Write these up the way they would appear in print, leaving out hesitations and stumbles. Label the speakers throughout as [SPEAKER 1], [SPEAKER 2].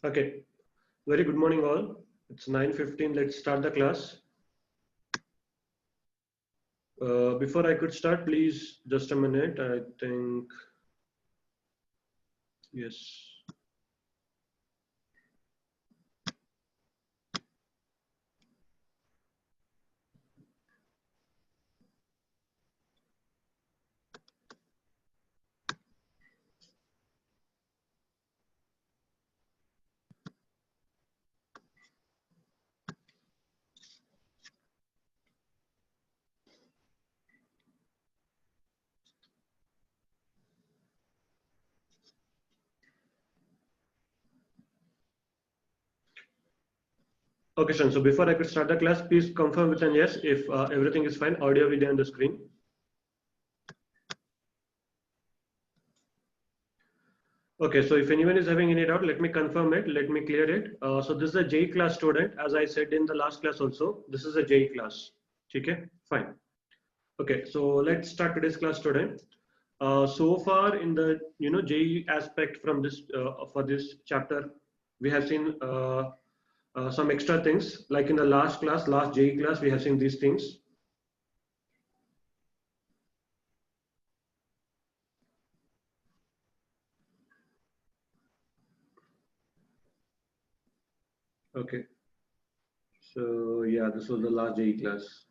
[SPEAKER 1] Okay, very good morning all. It's 9:15. Let's start the class. Before I could start, please just a minute. I think, yes. Okay, Shan. So before I could start the class, please confirm with an yes if everything is fine. Audio, video on the screen. Okay, so if anyone is having any doubt, let me confirm it. Let me clear it. So this is a JEE class student. As I said in the last class also, this is a JEE class. Okay, fine. Okay, so let's start today's class, student. So far in the JEE aspect from this for this chapter, we have seen some extra things. Like in the last JEE class, we have seen these things. Okay, so yeah, this was the last JEE class.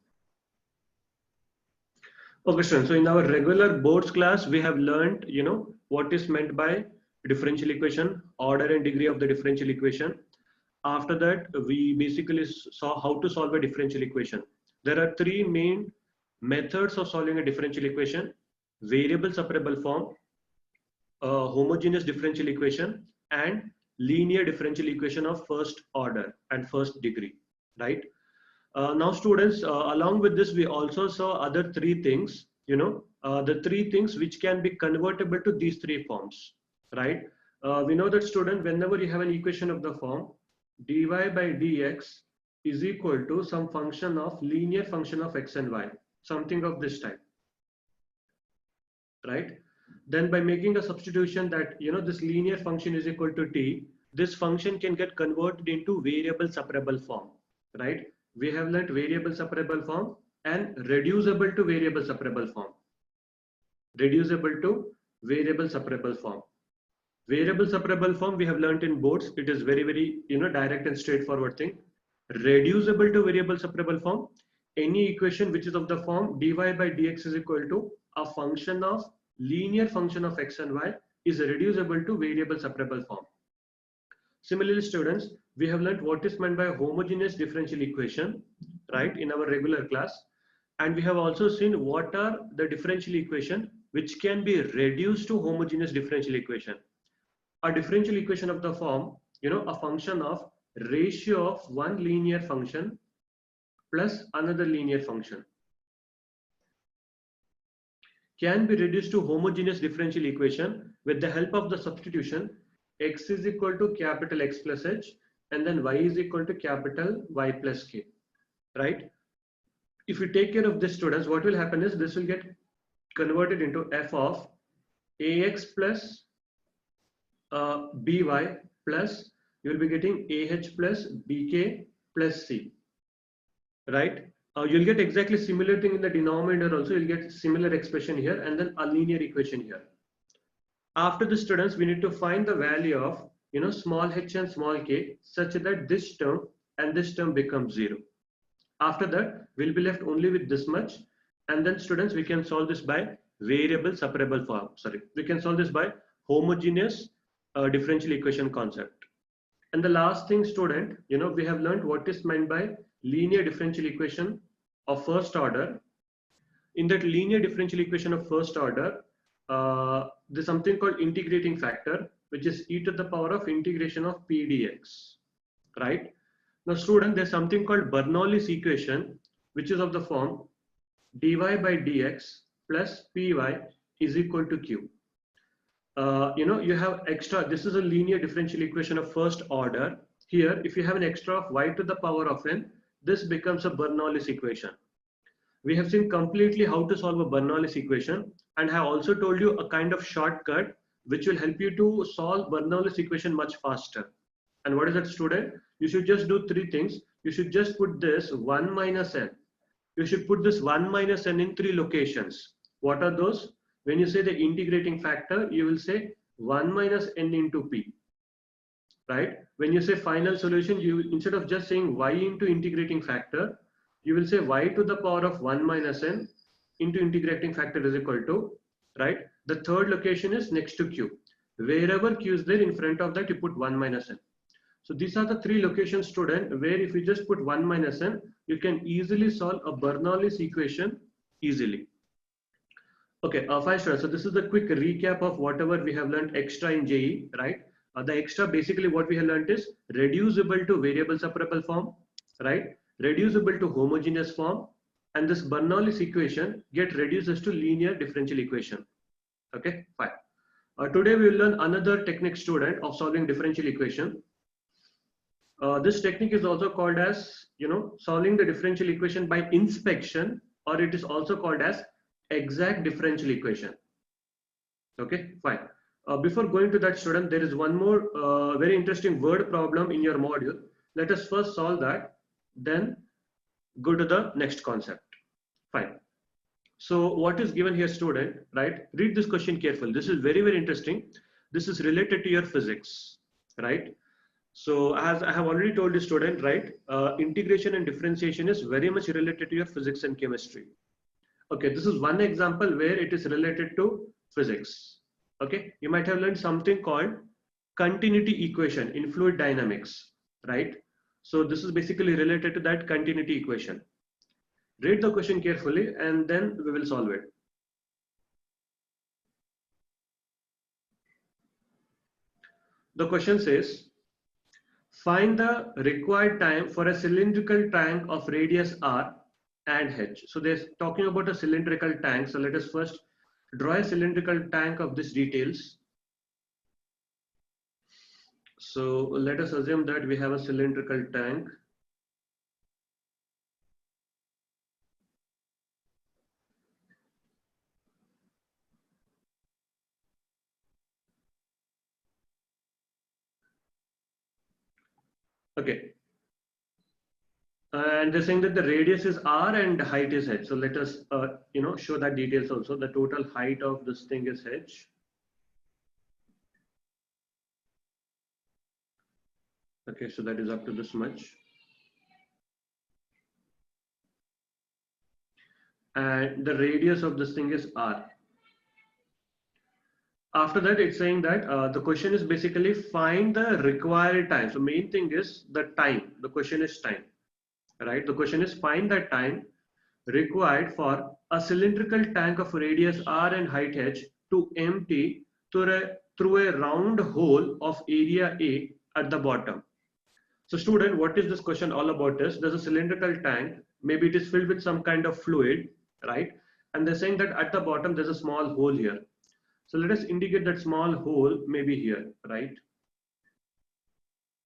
[SPEAKER 1] Okay, so in our regular boards class, we have learned, what is meant by differential equation, order and degree of the differential equation. After that, we basically saw how to solve a differential equation. There are three main methods of solving a differential equation: variable separable form, homogeneous differential equation, and linear differential equation of first order and first degree, right? Now students, along with this, we also saw other three things, the three things which can be convertible to these three forms, right? We know that, student, whenever you have an equation of the form dy by dx is equal to some function of linear function of x and y, something of this type, right? Then by making a substitution that, this linear function is equal to t, this function can get converted into variable separable form, right? We have learnt variable separable form and reducible to variable separable form. Reducible to variable separable form. Variable separable form we have learnt in boards. It is very, very, direct and straightforward thing. Reducible to variable separable form, any equation which is of the form dy by dx is equal to a function of linear function of x and y is reducible to variable separable form. Similarly, students, we have learned what is meant by homogeneous differential equation, right, in our regular class. And we have also seen what are the differential equation which can be reduced to homogeneous differential equation. A differential equation of the form, a function of ratio of one linear function plus another linear function can be reduced to homogeneous differential equation with the help of the substitution x is equal to capital X plus h and then y is equal to capital Y plus k, right? If you take care of this, students, what will happen is this will get converted into f of ax plus by plus you will be getting ah plus bk plus c, right? You'll get exactly similar thing in the denominator also. You'll get similar expression here and then a linear equation here. After the, students, we need to find the value of small h and small k such that this term and this term becomes 0. After that, we'll be left only with this much, and then, students, we can solve this by variable separable form. Sorry, we can solve this by homogeneous differential equation concept. And the last thing, student, we have learned what is meant by linear differential equation of first order. In that linear differential equation of first order, there's something called integrating factor, which is e to the power of integration of p dx, right? Now, student, there's something called Bernoulli's equation, which is of the form dy by dx plus py is equal to q. You have extra, this is a linear differential equation of first order. Here, if you have an extra of y to the power of n, this becomes a Bernoulli's equation. We have seen completely how to solve a Bernoulli's equation, and have also told you a kind of shortcut which will help you to solve Bernoulli's equation much faster. And what is that, student? You should just do three things. You should just put this 1 minus n. You should put this 1 minus n in three locations. What are those? When you say the integrating factor, you will say 1 minus n into p. Right? When you say final solution, you instead of just saying y into integrating factor, you will say y to the power of 1 minus n into integrating factor is equal to, right? The third location is next to q. Wherever q is there, in front of that you put 1 minus n. So these are the three locations, student, where if you just put 1 minus n, you can easily solve a Bernoulli's equation easily. Okay, fine, students. So this is the quick recap of whatever we have learned extra in JEE, right? The extra, basically what we have learned is reducible to variable separable form, right? Reducible to homogeneous form, and this Bernoulli's equation get reduces to linear differential equation. Okay, fine. Today we will learn another technique, student, of solving differential equation. This technique is also called as, solving the differential equation by inspection, or it is also called as exact differential equation. Okay, fine. Before going to that, student, there is one more very interesting word problem in your module. Let us first solve that, then go to the next concept. Fine. So what is given here, student, right? Read this question carefully. This is very, very interesting. This is related to your physics, right? So as I have already told you, student, right? Integration and differentiation is very much related to your physics and chemistry. Okay, this is one example where it is related to physics. Okay, you might have learned something called continuity equation in fluid dynamics, right? So this is basically related to that continuity equation. Read the question carefully and then we will solve it. The question says, find the required time for a cylindrical tank of radius r and h. So they're talking about a cylindrical tank. So let us first draw a cylindrical tank of these details. So let us assume that we have a cylindrical tank. Okay. And they're saying that the radius is r and height is h. So let us, show that details also. The total height of this thing is h. Okay, so that is up to this much. And the radius of this thing is r. After that, it's saying that the question is basically find the required time. So main thing is the time. The question is time, right? The question is find the time required for a cylindrical tank of radius r and height h to empty through a round hole of area A at the bottom. So student, what is this question all about is, there's a cylindrical tank, maybe it is filled with some kind of fluid, right? And they're saying that at the bottom, there's a small hole here. So let us indicate that small hole maybe here, right?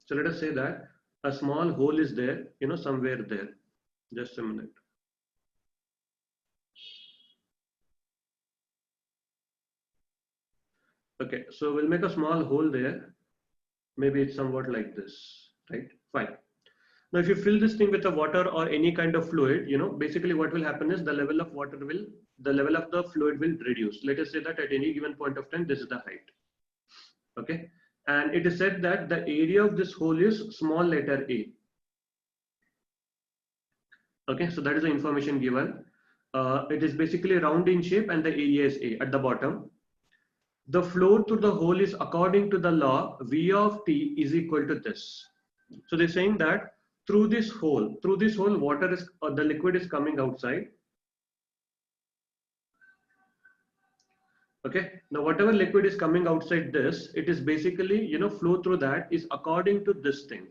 [SPEAKER 1] So let us say that a small hole is there, somewhere there. Just a minute. Okay, so we'll make a small hole there. Maybe it's somewhat like this, right? Fine. Now, if you fill this thing with the water or any kind of fluid, basically what will happen is the level of the fluid will reduce. Let us say that at any given point of time, this is the height. Okay. And it is said that the area of this hole is small letter a. Okay. So that is the information given. It is basically round in shape and the area is a at the bottom. The flow through the hole is according to the law V of T is equal to this. So they're saying that through this hole, water is, the liquid is coming outside. Okay. Now, whatever liquid is coming outside this, it is basically, flow through that is according to this thing.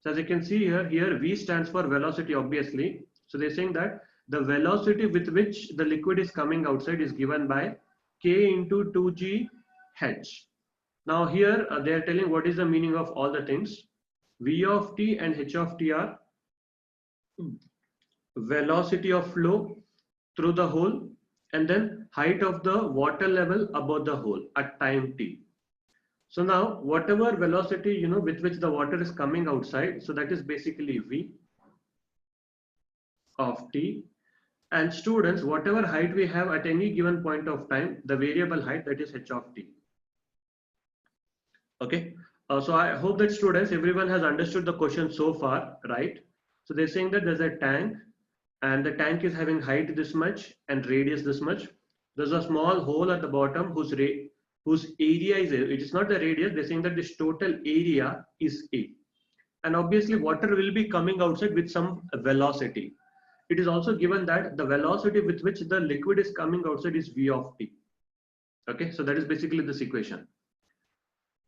[SPEAKER 1] So as you can see here V stands for velocity, obviously. So they're saying that the velocity with which the liquid is coming outside is given by K into 2G H. Now here they are telling what is the meaning of all the things. V of T and H of T are velocity of flow through the hole and then height of the water level above the hole at time t. So now whatever velocity, you know, with which the water is coming outside, so that is basically V of T. And students, whatever height we have at any given point of time, the variable height, that is h of t. Okay. So I hope that students, everyone has understood the question so far, right? So they're saying that there's a tank and the tank is having height this much and radius this much. There's a small hole at the bottom whose area is A. It is not the radius. They're saying that this total area is A. And obviously water will be coming outside with some velocity. It is also given that the velocity with which the liquid is coming outside is V of T. Okay, so that is basically this equation.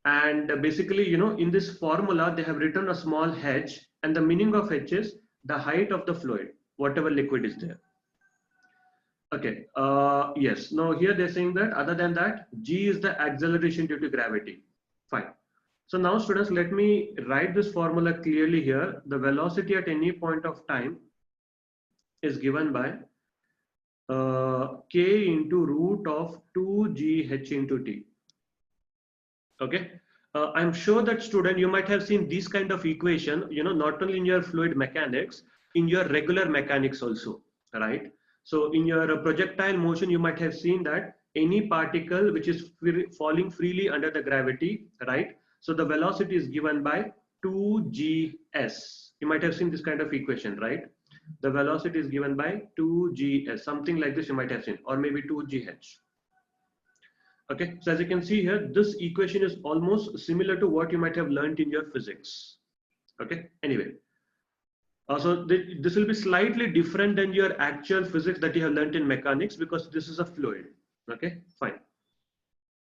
[SPEAKER 1] And basically, you know, in this formula, they have written a small h, and the meaning of h is the height of the fluid, whatever liquid is there. Okay, yes. Now here they're saying that other than that, g is the acceleration due to gravity. Fine. So now students, let me write this formula clearly here. The velocity at any point of time is given by k into root of 2gh into t. Okay. I'm sure that student, you might have seen this kind of equation, you know, not only in your fluid mechanics, in your regular mechanics also, right? So in your projectile motion, you might have seen that any particle which is falling freely under the gravity, right? So the velocity is given by 2gs. You might have seen this kind of equation, right? The velocity is given by 2gs, something like this you might have seen, or maybe 2gh. Okay, so as you can see here, this equation is almost similar to what you might have learned in your physics. Okay, anyway. So this will be slightly different than your actual physics that you have learned in mechanics, because this is a fluid. Okay, fine.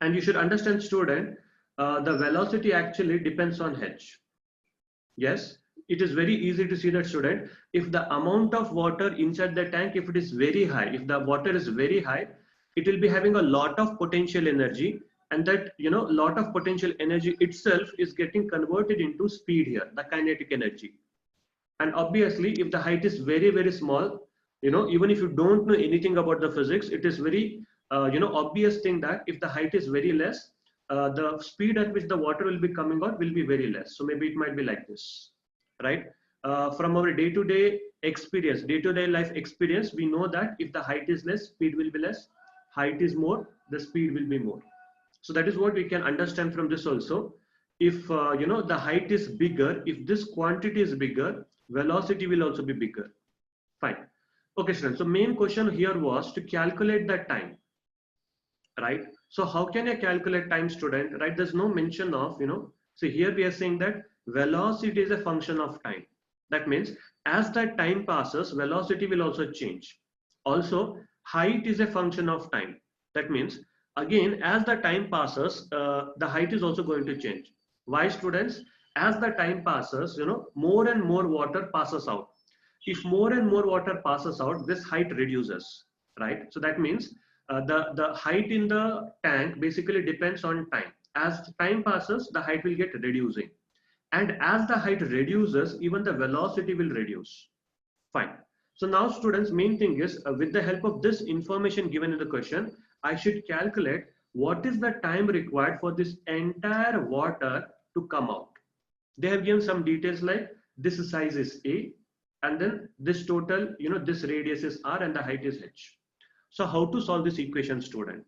[SPEAKER 1] And you should understand, student, the velocity actually depends on h. Yes, it is very easy to see that, student. If the amount of water inside the tank, if it is very high, if the water is very high, it will be having a lot of potential energy, and that, you know, lot of potential energy itself is getting converted into speed here, the kinetic energy. And obviously, if the height is very, very small, you know, even if you don't know anything about the physics, it is very, you know, obvious thing that if the height is very less, the speed at which the water will be coming out will be very less. So maybe it might be like this, right? From our day-to-day experience, day-to-day life experience, we know that if the height is less, speed will be less. Height is more, the speed will be more. So that is what we can understand from this also. If you know, the height is bigger, if this quantity is bigger, velocity will also be bigger. Fine. Okay, students. So main question here was to calculate the time, right? So how can I calculate time, student? Right? There's no mention of, you know. So here we are saying that velocity is a function of time. That means as the time passes, velocity will also change. Also, height is a function of time. That means again, as the time passes, the height is also going to change. Why, students? As the time passes, you know, more and more water passes out. If more and more water passes out, this height reduces, right? So that means the height in the tank basically depends on time. As time passes, the height will get reducing. And as the height reduces, even the velocity will reduce. Fine. So now, students, main thing is with the help of this information given in the question, I should calculate what is the time required for this entire water to come out. They have given some details like this size is A, and then this total, you know, this radius is R and the height is H. So how to solve this equation, student?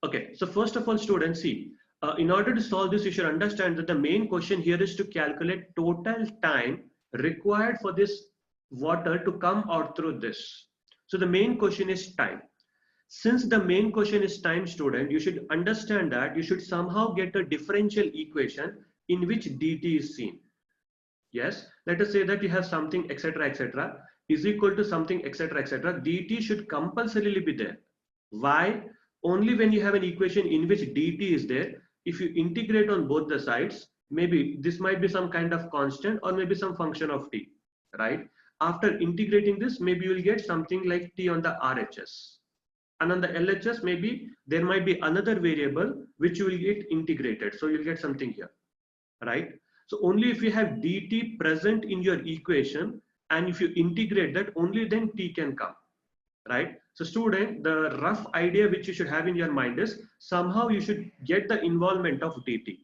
[SPEAKER 1] Okay, so first of all, students, see, in order to solve this, you should understand that the main question here is to calculate total time required for this water to come out through this. So the main question is time. Since the main question is time, student, you should understand that you should somehow get a differential equation in which dt is seen. Yes, let us say that you have something etc etc is equal to something etc etc. dt should compulsorily be there. Why? Only when you have an equation in which dt is there, if you integrate on both the sides, maybe this might be some kind of constant or maybe some function of t, right? After integrating this, maybe you will get something like t on the RHS. And on the LHS, maybe there might be another variable which you will get integrated. So you'll get something here, right? So only if you have dt present in your equation and if you integrate that, only then t can come, right? So student, the rough idea which you should have in your mind is somehow you should get the involvement of dt.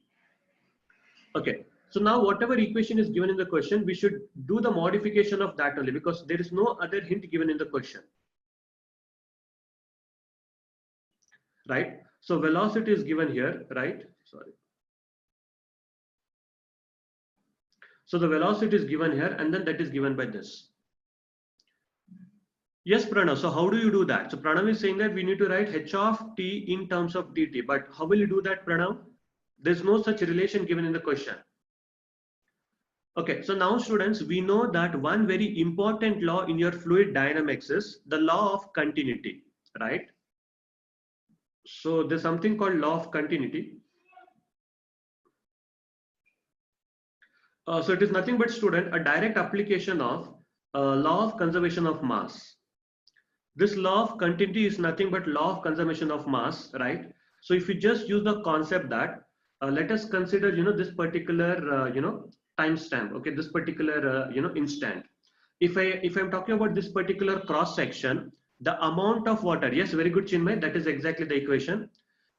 [SPEAKER 1] Okay. So now whatever equation is given in the question, we should do the modification of that only because there is no other hint given in the question. Right? So velocity is given here, right? Sorry. So the velocity is given here and then that is given by this. Yes, Pranav. So how do you do that? So Pranav is saying that we need to write h of t in terms of dt. But how will you do that, Pranav? There's no such relation given in the question. Okay, so now students, we know that one very important law in your fluid dynamics is the law of continuity, right? So there's something called law of continuity. So it is nothing but student, a direct application of law of conservation of mass. This law of continuity is nothing but law of conservation of mass, right? So if you just use the concept that, let us consider, this particular, timestamp, okay, this particular, instant. If I'm talking about this particular cross section, the amount of water, yes, very good, Chinmay, that is exactly the equation.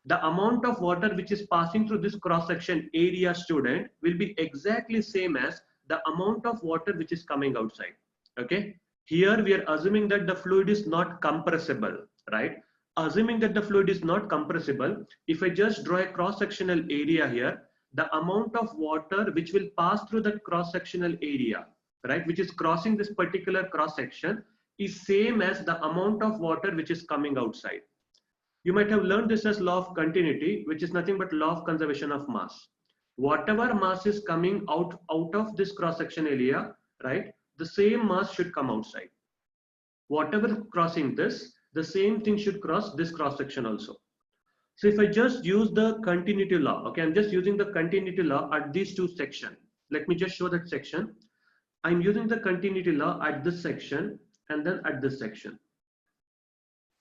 [SPEAKER 1] The amount of water which is passing through this cross section area, student, will be exactly same as the amount of water which is coming outside. Okay. Here we are assuming that the fluid is not compressible, right? Assuming that the fluid is not compressible, if I just draw a cross sectional area here, the amount of water which will pass through that cross sectional area, right, which is crossing this particular cross section, is same as the amount of water which is coming outside. You might have learned this as law of continuity, which is nothing but law of conservation of mass. Whatever mass is coming out of this cross section area, right, the same mass should come outside. Whatever crossing this, the same thing should cross this cross section also. So if I just use the continuity law, okay, I'm just using the continuity law at these two sections. Let me just show that section. I'm using the continuity law at this section and then at this section.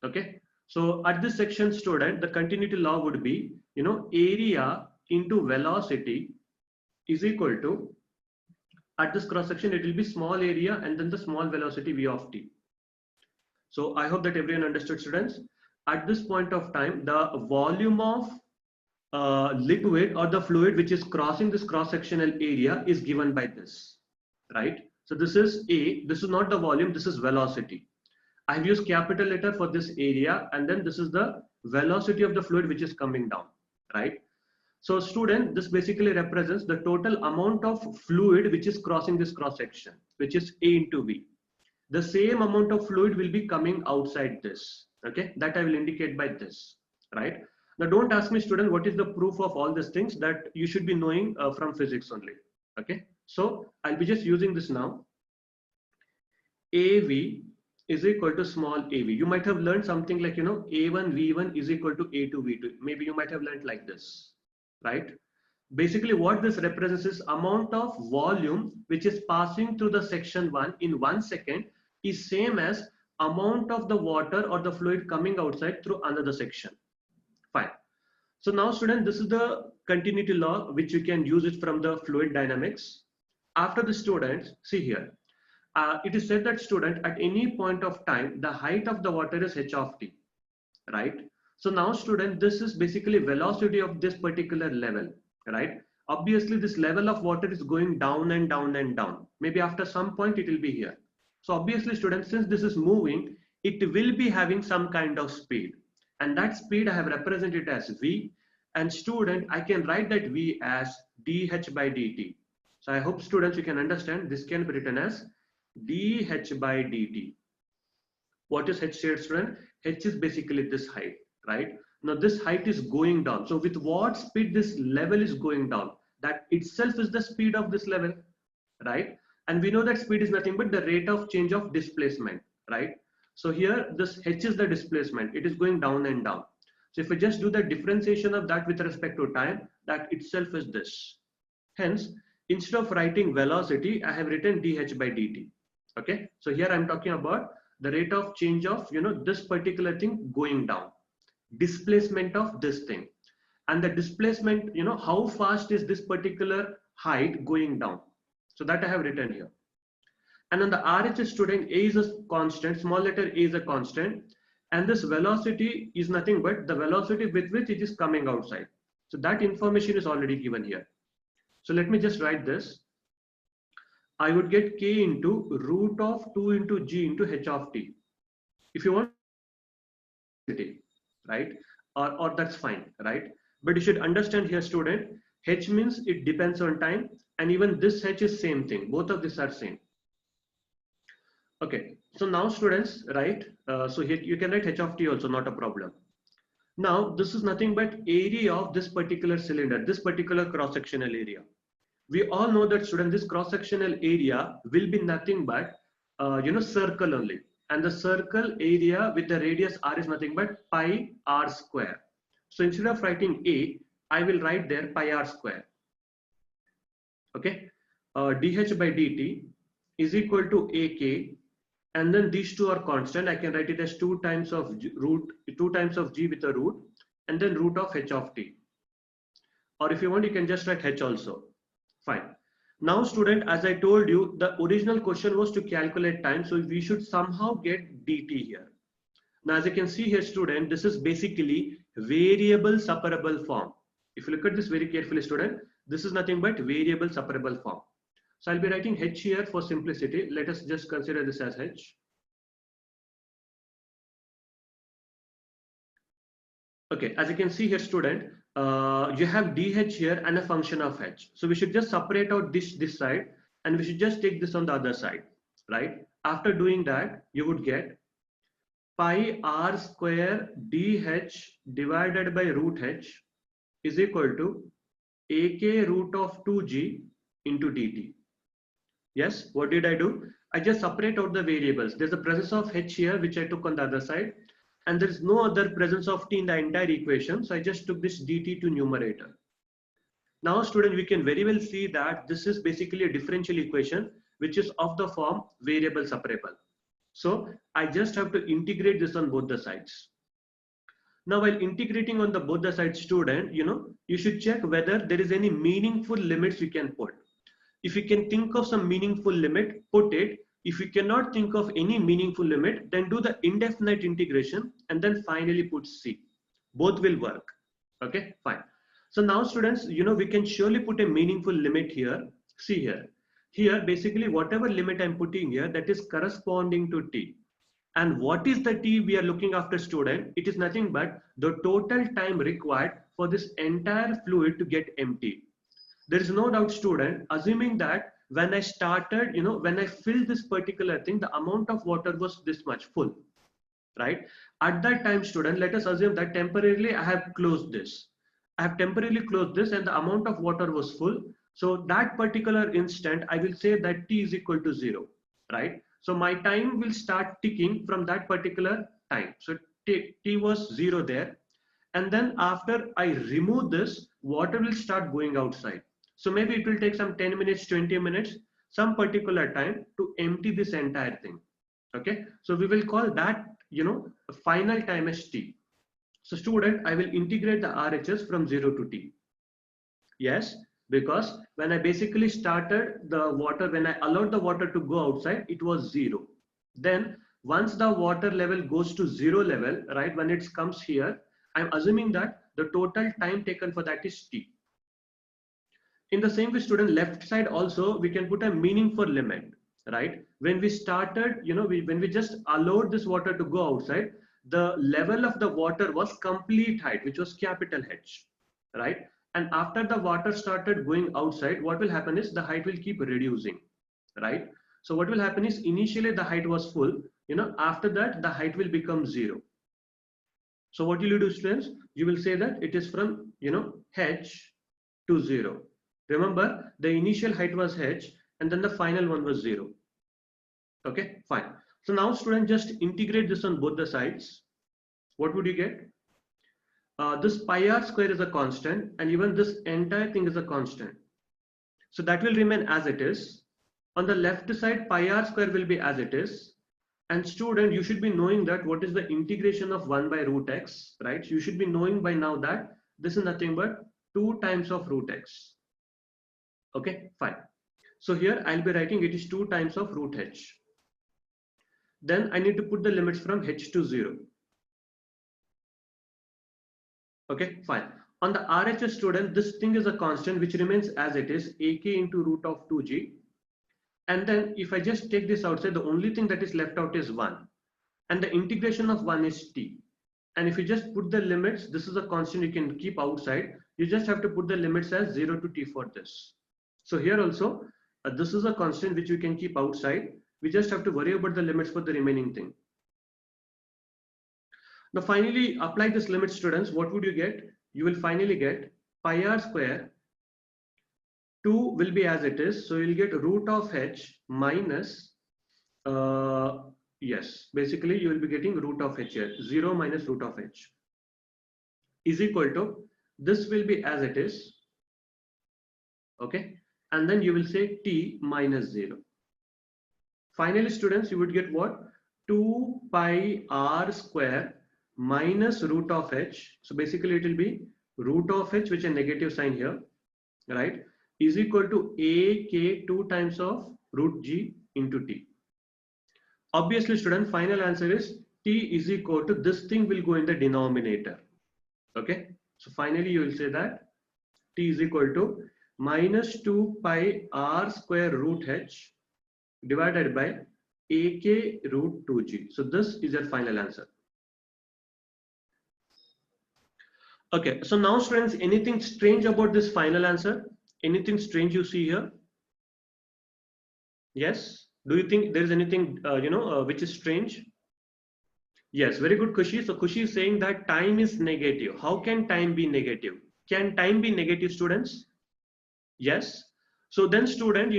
[SPEAKER 1] Okay. So at this section, student, the continuity law would be, area into velocity is equal to, at this cross section, it will be small area and then the small velocity v of t. So I hope that everyone understood, students. At this point of time, the volume of liquid or the fluid which is crossing this cross-sectional area is given by this, right? So this is A, this is not the volume, this is velocity. I have used capital letter for this area and then this is the velocity of the fluid which is coming down, right? So student, this basically represents the total amount of fluid which is crossing this cross section, which is A into V. The same amount of fluid will be coming outside this, okay? That I will indicate by this, right? Now don't ask me, student, what is the proof of all these things that you should be knowing from physics only, okay? So I'll be just using this now. AV is equal to small av. You might have learned something like, a1 v1 is equal to a2 v2. Maybe you might have learned like this, right? Basically what this represents is amount of volume which is passing through the section 1 in 1 second is same as amount of the water or the fluid coming outside through another section. Fine. So now student, this is the continuity law which you can use it from the fluid dynamics. After the students, see here. It is said that student, at any point of time, the height of the water is h of t, right? So now student, this is basically velocity of this particular level, right? Obviously this level of water is going down and down and down. Maybe after some point it will be here. So obviously student, since this is moving, it will be having some kind of speed, and that speed I have represented as v, and student, I can write that v as dh by dt. So I hope students you can understand this can be written as dh by dt. What is h here, student? H is basically this height, right? Now this height is going down. So with what speed this level is going down? That itself is the speed of this level, right? And we know that speed is nothing but the rate of change of displacement, right? So here this h is the displacement. It is going down and down. So if I just do the differentiation of that with respect to time, that itself is this. Hence, instead of writing velocity, I have written dh by dt. Okay, so here I'm talking about the rate of change of this particular thing going down, displacement of this thing, and the displacement, how fast is this particular height going down. So that I have written here. And on the RHS, student, A is a constant, small letter a is a constant, And this velocity is nothing but the velocity with which it is coming outside. So that information is already given here. So let me just write this. I would get k into root of 2 into g into h of t. If you want, right? Or that's fine, right? But you should understand here, student, h means it depends on time, and even this h is same thing. Both of these are same. Okay, so now students, right? So here you can write h of t also, not a problem. Now this is nothing but area of this particular cylinder, this particular cross-sectional area. We all know that, student, this cross-sectional area will be nothing but circle only, and the circle area with the radius r is nothing but pi r square. So instead of writing a, I will write there pi r square. Okay, dh by dt is equal to ak, and then these two are constant. I can write it as 2 times of g with a root, and then root of h of t. Or if you want, you can just write h also. Fine. Now, student, as I told you, the original question was to calculate time, so we should somehow get dt here. Now, as you can see here, student, this is basically variable separable form. If you look at this very carefully, student, this is nothing but variable separable form. So I'll be writing h here for simplicity. Let us just consider this as h. Okay, as you can see here, student, you have dh here and a function of h. So we should just separate out this side, and we should just take this on the other side, right? After doing that, you would get pi r square dh divided by root h is equal to ak root of 2g into dt. Yes, what did I do? I just separate out the variables. There's a presence of h here, which I took on the other side, and there is no other presence of t in the entire equation. So I just took this dt to numerator. Now, student, we can very well see that this is basically a differential equation, which is of the form variable separable. So I just have to integrate this on both the sides. Now, while integrating on both the sides, student, you should check whether there is any meaningful limits we can put. If you can think of some meaningful limit, put it. If you cannot think of any meaningful limit, then do the indefinite integration and then finally put c. Both will work. Okay, fine. So now, students, we can surely put a meaningful limit here. See here. Here, basically, whatever limit I'm putting here, that is corresponding to t. And what is the t we are looking after, student? It is nothing but the total time required for this entire fluid to get empty. There is no doubt, student, assuming that when I started, when I filled this particular thing, the amount of water was this much full, right? At that time, student, let us assume that temporarily I have closed this. I have temporarily closed this and the amount of water was full. So that particular instant, I will say that t is equal to 0, right? So my time will start ticking from that particular time. So t was 0 there. And then after I remove this, water will start going outside. So maybe it will take some 10 minutes, 20 minutes, some particular time to empty this entire thing. Okay. So we will call that, final time as t. So student, I will integrate the RHS from 0 to t. Yes, because when I basically started the water, when I allowed the water to go outside, it was 0. Then once the water level goes to 0 level, right, when it comes here, I'm assuming that the total time taken for that is t. In the same way, student, left side also, we can put a meaningful limit, right? When we started, when we just allowed this water to go outside, the level of the water was complete height, which was capital H, right? And after the water started going outside, what will happen is the height will keep reducing, right? So what will happen is initially the height was full, after that the height will become 0. So what will you do, students? You will say that it is from, H to 0. Remember, the initial height was H and then the final one was 0. Okay, fine. So now, student, just integrate this on both the sides. What would you get? This pi r square is a constant and even this entire thing is a constant. So that will remain as it is. On the left side, pi r square will be as it is. And student, you should be knowing that what is the integration of 1 by root x, right? You should be knowing by now that this is nothing but 2 times of root x. Okay, fine. So here I'll be writing it is 2 times of root h. Then I need to put the limits from h to 0. Okay, fine. On the RHS student, this thing is a constant which remains as it is, AK into root of 2G. And then if I just take this outside, the only thing that is left out is 1. And the integration of 1 is T. And if you just put the limits, this is a constant you can keep outside. You just have to put the limits as 0 to T for this. So here also, this is a constant which you can keep outside. We just have to worry about the limits for the remaining thing. Now finally, apply this limit, students. What would you get? You will finally get pi r square. 2 will be as it is. So you'll get root of h minus, yes, basically you will be getting root of h here. 0 minus root of h is equal to, this will be as it is. Okay. And then you will say t minus 0. Finally, students, you would get what? 2 pi r square minus root of h. So basically it will be root of h, which is a negative sign here, right, is equal to ak 2 times of root g into t. Obviously, student, final answer is t is equal to, this thing will go in the denominator. Okay. So finally you will say that t is equal to minus 2 pi r square root h divided by ak root 2g. So this is your final answer. Okay, so now students, anything strange about this final answer? Anything strange you see here? Yes? Do you think there is anything, which is strange? Yes, very good, Kushi. So Kushi is saying that time is negative. How can time be negative? Can time be negative, students? Yes. So then student,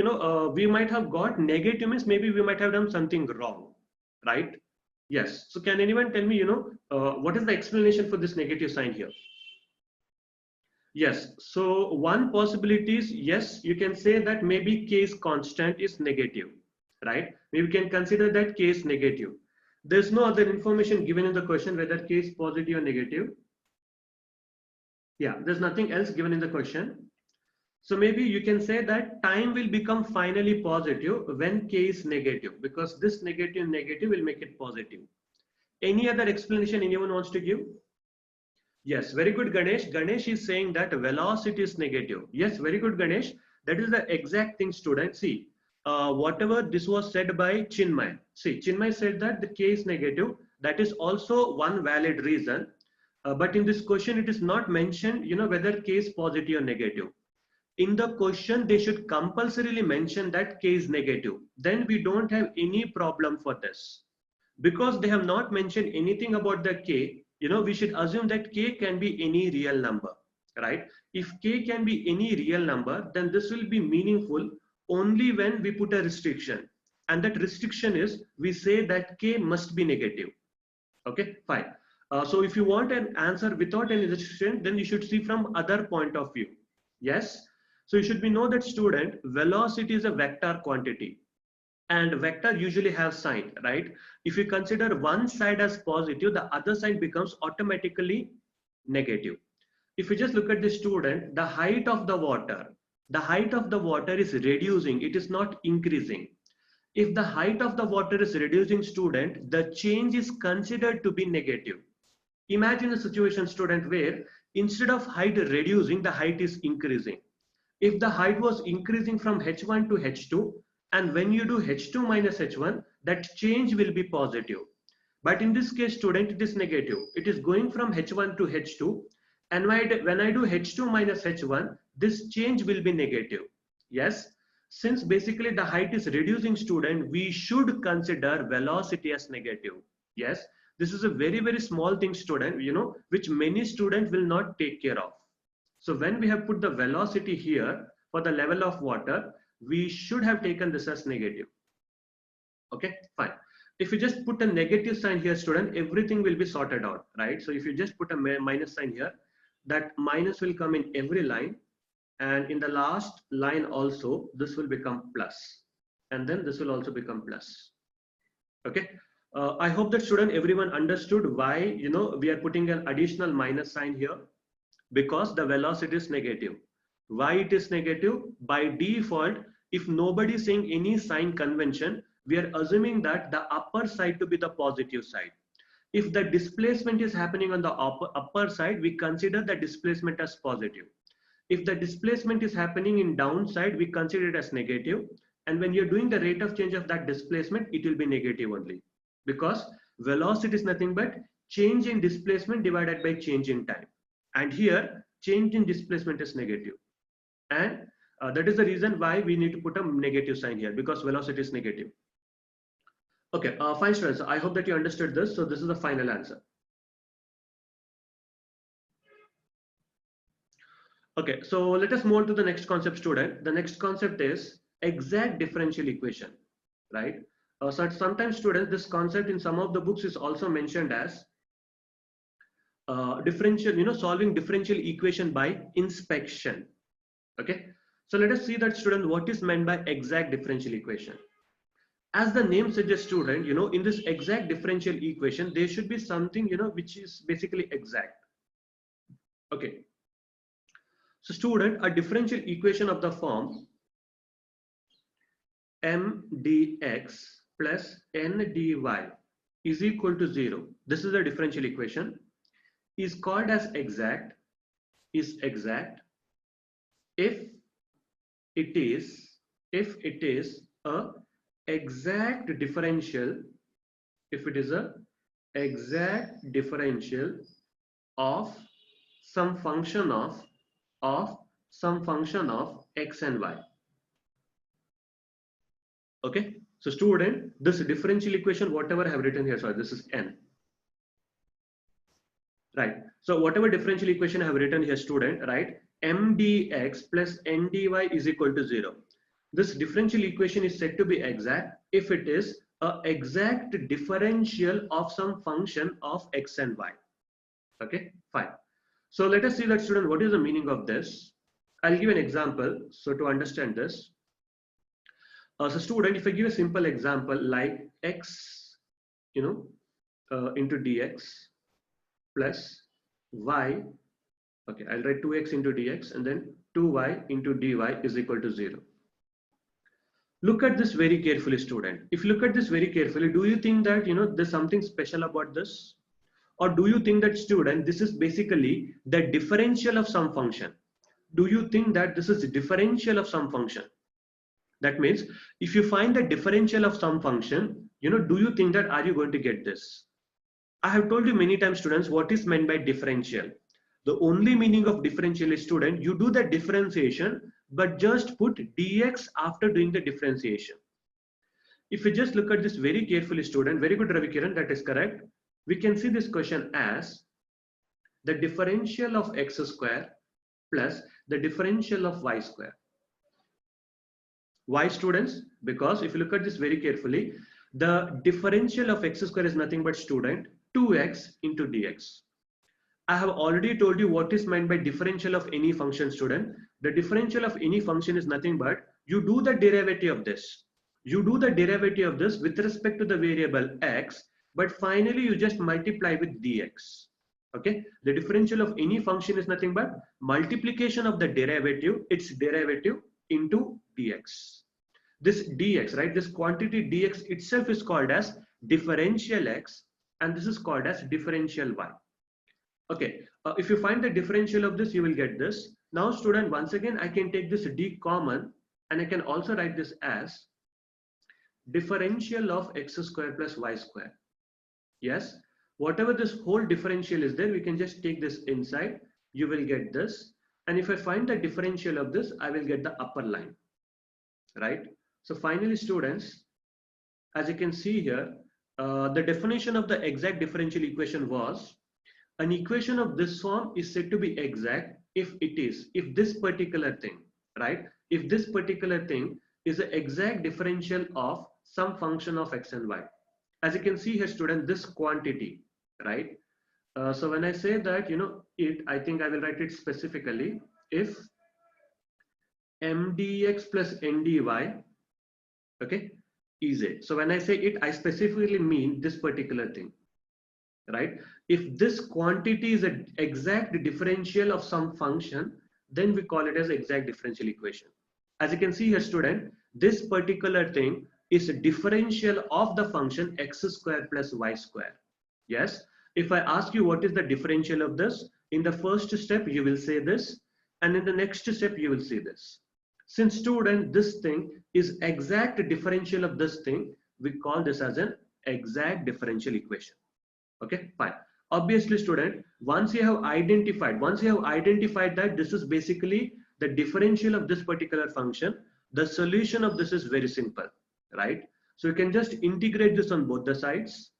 [SPEAKER 1] we might have got negative means maybe we might have done something wrong, right? Yes. So can anyone tell me, what is the explanation for this negative sign here? Yes. So one possibility is, yes, you can say that maybe k is constant is negative, right? Maybe we can consider that k is negative. There's no other information given in the question whether k is positive or negative. Yeah, there's nothing else given in the question. So maybe you can say that time will become finally positive when k is negative, because this negative will make it positive. Any other explanation anyone wants to give? Yes, very good, Ganesh. Ganesh is saying that velocity is negative. Yes, very good, Ganesh. That is the exact thing, student. See, whatever this was said by Chinmay. See, Chinmay said that the k is negative. That is also one valid reason. But in this question, it is not mentioned, whether k is positive or negative. In the question, they should compulsorily mention that k is negative. Then we don't have any problem for this. Because they have not mentioned anything about the k, we should assume that k can be any real number, right? If k can be any real number, then this will be meaningful only when we put a restriction. And that restriction is, we say that k must be negative. Okay, fine. So if you want an answer without any restriction, then you should see from other point of view. Yes. So you should know that, student, velocity is a vector quantity. And vector usually have sign, right? If you consider one side as positive, the other side becomes automatically negative. If you just look at the student, the height of the water is reducing, it is not increasing. If the height of the water is reducing, student, the change is considered to be negative. Imagine a situation, student, where instead of height reducing, the height is increasing. If the height was increasing from h1 to h2, and when you do h2 minus h1, that change will be positive. But in this case, student, it is negative. It is going from h1 to h2. And when I do h2 minus h1, this change will be negative. Yes. Since basically the height is reducing, student, we should consider velocity as negative. Yes. This is a very, very small thing, student, which many students will not take care of. So when we have put the velocity here for the level of water, we should have taken this as negative. Okay, fine. If you just put a negative sign here, student, everything will be sorted out, right? So if you just put a minus sign here, that minus will come in every line. And in the last line also, this will become plus. And then this will also become plus. Okay. I hope that, student, everyone understood why, we are putting an additional minus sign here, because the velocity is negative. Why it is negative? By default, if nobody is saying any sign convention, we are assuming that the upper side to be the positive side. If the displacement is happening on the upper side, we consider the displacement as positive. If the displacement is happening in downside, we consider it as negative. And when you're doing the rate of change of that displacement, it will be negative only, because velocity is nothing but change in displacement divided by change in time. And here, change in displacement is negative. And that is the reason why we need to put a negative sign here, because velocity is negative. Okay, fine students. I hope that you understood this. So this is the final answer. Okay, so let us move on to the next concept, student. The next concept is exact differential equation, right? So sometimes, students, this concept in some of the books is also mentioned as differential, solving differential equation by inspection. Okay, so let us see that, student, what is meant by exact differential equation. As the name suggests, student, in this exact differential equation, there should be something, which is basically exact. Okay. So, student, a differential equation of the form m dx plus n dy is equal to 0. This is a differential equation. Is called as exact. Is exact if it is a exact differential, if it is a exact differential of some function of x and y. Okay, so student, this differential equation, whatever I have written here, sorry, this is n, right? So whatever differential equation I have written here, student, right, m dx plus n dy is equal to 0. This differential equation is said to be exact if it is a exact differential of some function of x and y. Okay, fine. So let us see that, student, what is the meaning of this? I'll give an example. So to understand this, so student, if I give a simple example like x, into dx plus y, okay, I'll write 2x into dx and then 2y into dy is equal to 0. Look at this very carefully, student. If you look at this very carefully, do you think that, there's something special about this? Or do you think that, student, this is basically the differential of some function? Do you think that this is the differential of some function? That means if you find the differential of some function, do you think that are you going to get this? I have told you many times, students, what is meant by differential. The only meaning of differential is, student, you do the differentiation, but just put dx after doing the differentiation. If you just look at this very carefully, student, very good, Ravi Kiran, that is correct. We can see this question as the differential of x square plus the differential of y square. Why, students? Because if you look at this very carefully, the differential of x square is nothing but, student, 2x into dx. I have already told you what is meant by differential of any function, student. The differential of any function is nothing but you do the derivative of this. You do the derivative of this with respect to the variable x, but finally you just multiply with dx. Okay, the differential of any function is nothing but multiplication of the derivative, its derivative into dx. This dx, right, this quantity dx itself is called as differential x, and this is called as differential y. Okay, if you find the differential of this, you will get this. Now, student, once again, I can take this d common, and I can also write this as differential of x square plus y square. Yes, whatever this whole differential is there, we can just take this inside. You will get this. And if I find the differential of this, I will get the upper line, right? So finally, students, as you can see here, the definition of the exact differential equation was an equation of this form is said to be exact if this particular thing, right? If this particular thing is an exact differential of some function of x and y. As you can see here, student, this quantity, right? So when I say that, I think I will write it specifically. If m dx plus n dy, okay, is it. So when I say it, I specifically mean this particular thing, right? If this quantity is an exact differential of some function, then we call it as exact differential equation. As you can see here, student, this particular thing is a differential of the function x square plus y square. Yes. If I ask you what is the differential of this, in the first step you will say this, and in the next step you will see this. Since student, this thing is exact differential of this thing, we call this as an exact differential equation. Okay, fine. Obviously student, once you have identified that this is basically the differential of this particular function, the solution of this is very simple, right? So you can just integrate this on both the sides.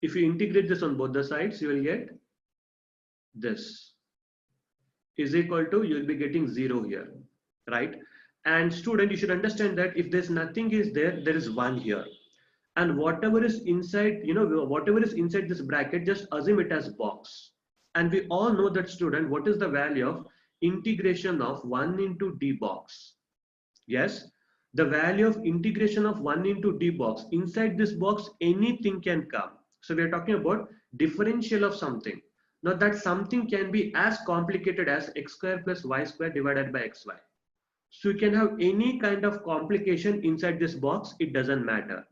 [SPEAKER 1] If you integrate this on both the sides, you will get this is equal to, you will be getting 0 here, right? And student, you should understand that if there's nothing is there, there is 1 here. And whatever is inside, whatever is inside this bracket, just assume it as box. And we all know that student, what is the value of integration of 1 into d box? Yes, the value of integration of 1 into d box. Inside this box, anything can come. So we are talking about differential of something. Now that something can be as complicated as x square plus y square divided by xy. So you can have any kind of complication inside this box, it doesn't matter,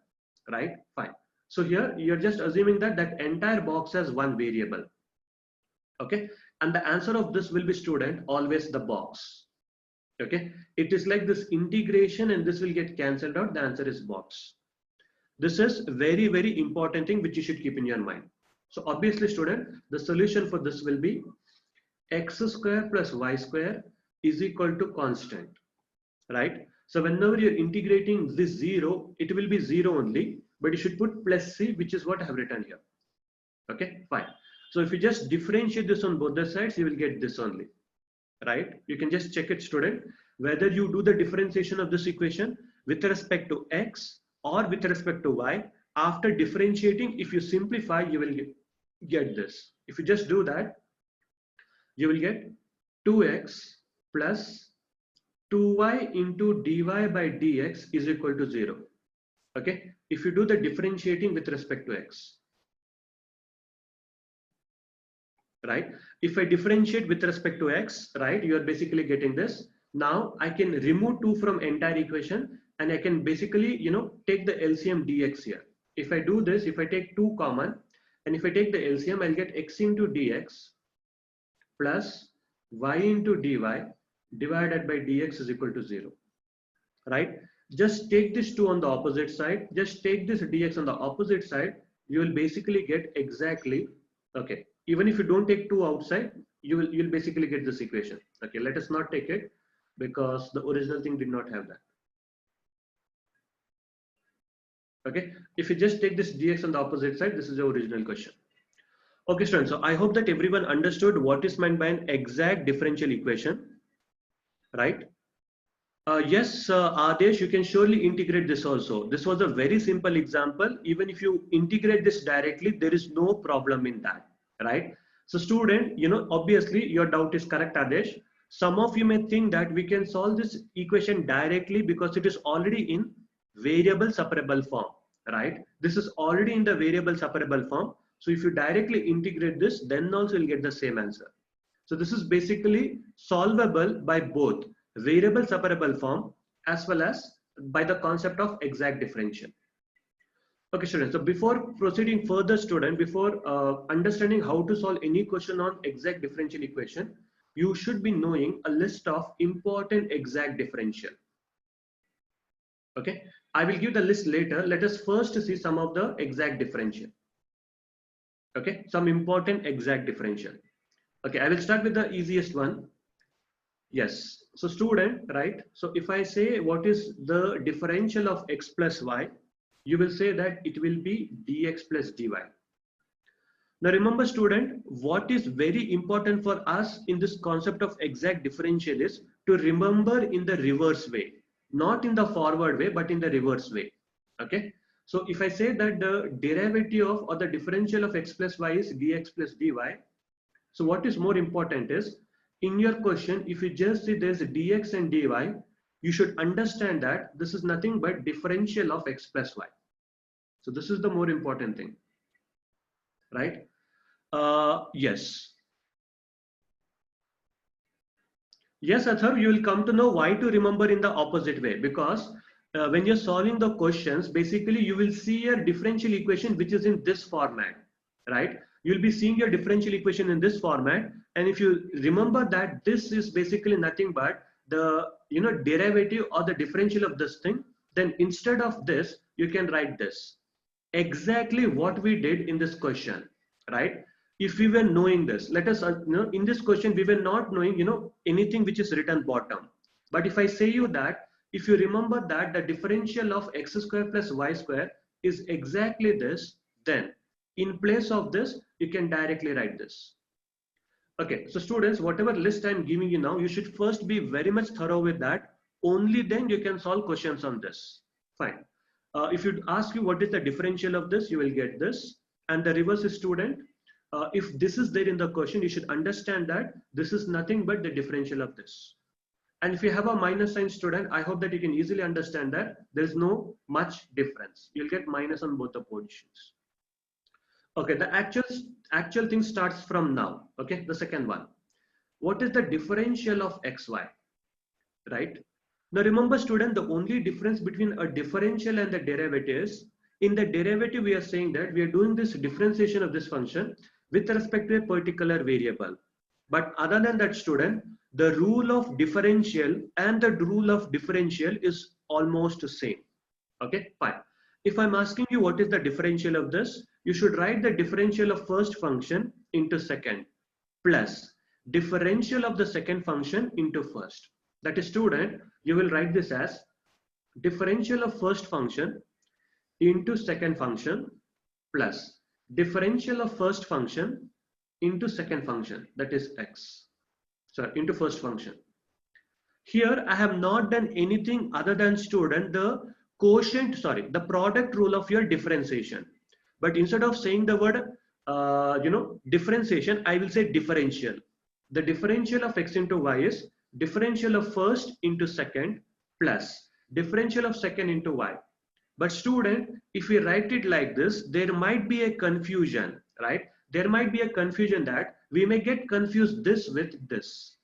[SPEAKER 1] right? Fine. So here you're just assuming that that entire box has one variable. Okay, and the answer of this will be student always the box. Okay, it is like this integration and this will get cancelled out. The answer is box. This is very, very important thing which you should keep in your mind. So obviously student, the solution for this will be x square plus y square is equal to constant, right? So whenever you're integrating this 0, it will be 0 only, but you should put plus c, which is what I have written here. Okay, fine. So if you just differentiate this on both the sides, you will get this only, right? You can just check it student, whether you do the differentiation of this equation with respect to x or with respect to y. After differentiating, if you simplify, you will get this. If you just do that, you will get 2x plus 2y into dy by dx is equal to 0. Okay, if you do the differentiating with respect to x, right? If I differentiate with respect to x, right, you are basically getting this. Now I can remove 2 from entire equation and I can basically, take the LCM dx here. If I do this, if I take 2 common and if I take the LCM, I'll get x into dx plus y into dy divided by dx is equal to 0, right? Just take this 2 on the opposite side, just take this dx on the opposite side, you will basically get exactly, okay, even if you don't take 2 outside, you'll basically get this equation. Okay, let us not take it because the original thing did not have that. Okay, if you just take this dx on the opposite side, this is the original question. Okay students, so I hope that everyone understood what is meant by an exact differential equation, right? Yes, Adesh, you can surely integrate this also. This was a very simple example. Even if you integrate this directly, there is no problem in that, right? So student, obviously your doubt is correct, Adesh. Some of you may think that we can solve this equation directly because it is already in variable separable form, right? This is already in the variable separable form. So if you directly integrate this, then also you'll get the same answer. So this is basically solvable by both variable separable form as well as by the concept of exact differential. Okay students, so before proceeding further student, before understanding how to solve any question on exact differential equation, you should be knowing a list of important exact differential. Okay, I will give the list later. Let us first see some of the exact differential. Okay, some important exact differential. Okay, I will start with the easiest one. Yes, so student, right? So if I say what is the differential of x plus y, you will say that it will be dx plus dy. Now remember student, what is very important for us in this concept of exact differential is to remember in the reverse way, not in the forward way, but in the reverse way. Okay, so if I say that the derivative of or the differential of x plus y is dx plus dy, so what is more important is, in your question, if you just see there's a dx and dy, you should understand that this is nothing but differential of x plus y. So this is the more important thing, right? Yes. Yes, Athar, you will come to know why to remember in the opposite way, because when you're solving the questions, basically you will see a differential equation which is in this format. right? You'll be seeing your differential equation in this format. And if you remember that this is basically nothing but the derivative or the differential of this thing, then instead of this, you can write this. Exactly what we did in this question, right? If we were knowing this, let us, in this question, we were not knowing, anything which is written bottom. But if I say you that, if you remember that the differential of x square plus y square is exactly this, then in place of this, you can directly write this. Okay, so students, whatever list I'm giving you now, you should first be very much thorough with that. Only then you can solve questions on this. Fine. If you ask you what is the differential of this, you will get this. And the reverse is student. If this is there in the question, you should understand that this is nothing but the differential of this. And if you have a minus sign student, I hope that you can easily understand that there is no much difference. You'll get minus on both the positions. Okay, the actual thing starts from now. Okay, the second one. What is the differential of xy? Right? Now remember student, the only difference between a differential and the derivative is, in the derivative we are saying that we are doing this differentiation of this function with respect to a particular variable. But other than that student, the rule of differential and the rule of differential is almost the same. Okay, fine. If I'm asking you what is the differential of this, you should write the differential of first function into second plus differential of the second function into first. That is student, you will write this as differential of first function into second function plus differential of first function into second function, that is x. Sorry, into first function. Here I have not done anything other than student the product rule of your differentiation. But instead of saying the word differentiation, I will say differential. The differential of x into y is differential of first into second plus differential of second into y. But student, if we write it like this, there might be a confusion, right? There might be a confusion that we may get confused this with this.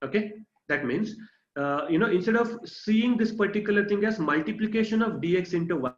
[SPEAKER 1] Okay, that means instead of seeing this particular thing as multiplication of dx into y,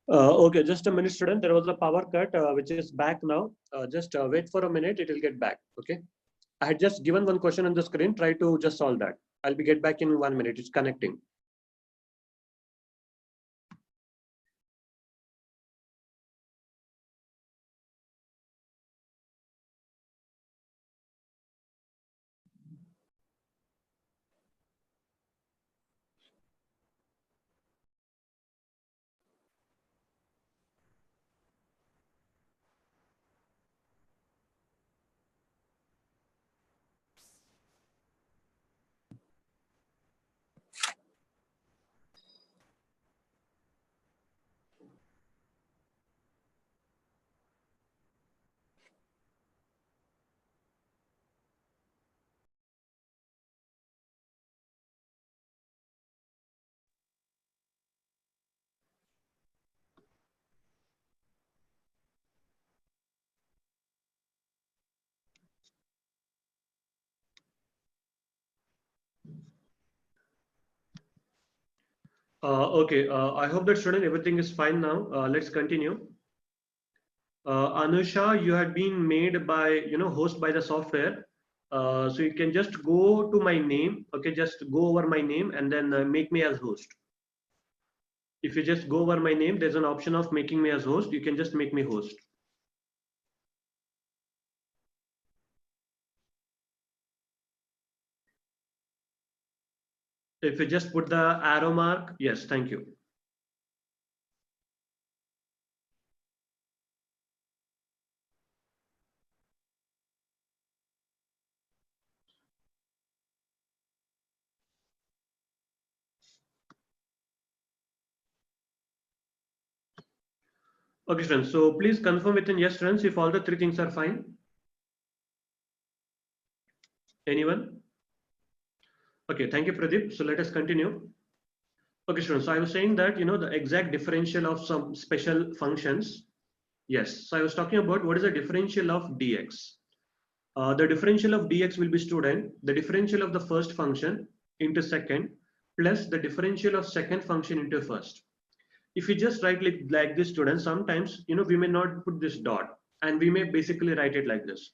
[SPEAKER 1] okay, just a minute, student. There was a power cut, which is back now. Just wait for a minute; it will get back. Okay. I had just given one question on the screen. Try to just solve that. I'll be get back in 1 minute. It's connecting. Okay, I hope that student everything is fine now. Let's continue. Anusha, you have been made by, host by the software. So you can just go to my name. Okay, just go over my name and then make me as host. If you just go over my name, there's an option of making me as host. You can just make me host. If you just put the arrow mark, yes, thank you. Okay, friends. So please confirm within yes, friends, if all the three things are fine. Anyone? Okay, thank you, Pradeep. So let us continue. Okay, students. So I was saying that, the exact differential of some special functions. Yes. So I was talking about what is the differential of dx. The differential of dx will be, student, the differential of the first function into second plus the differential of second function into first. If you just write like this, student, sometimes, we may not put this dot and we may basically write it like this.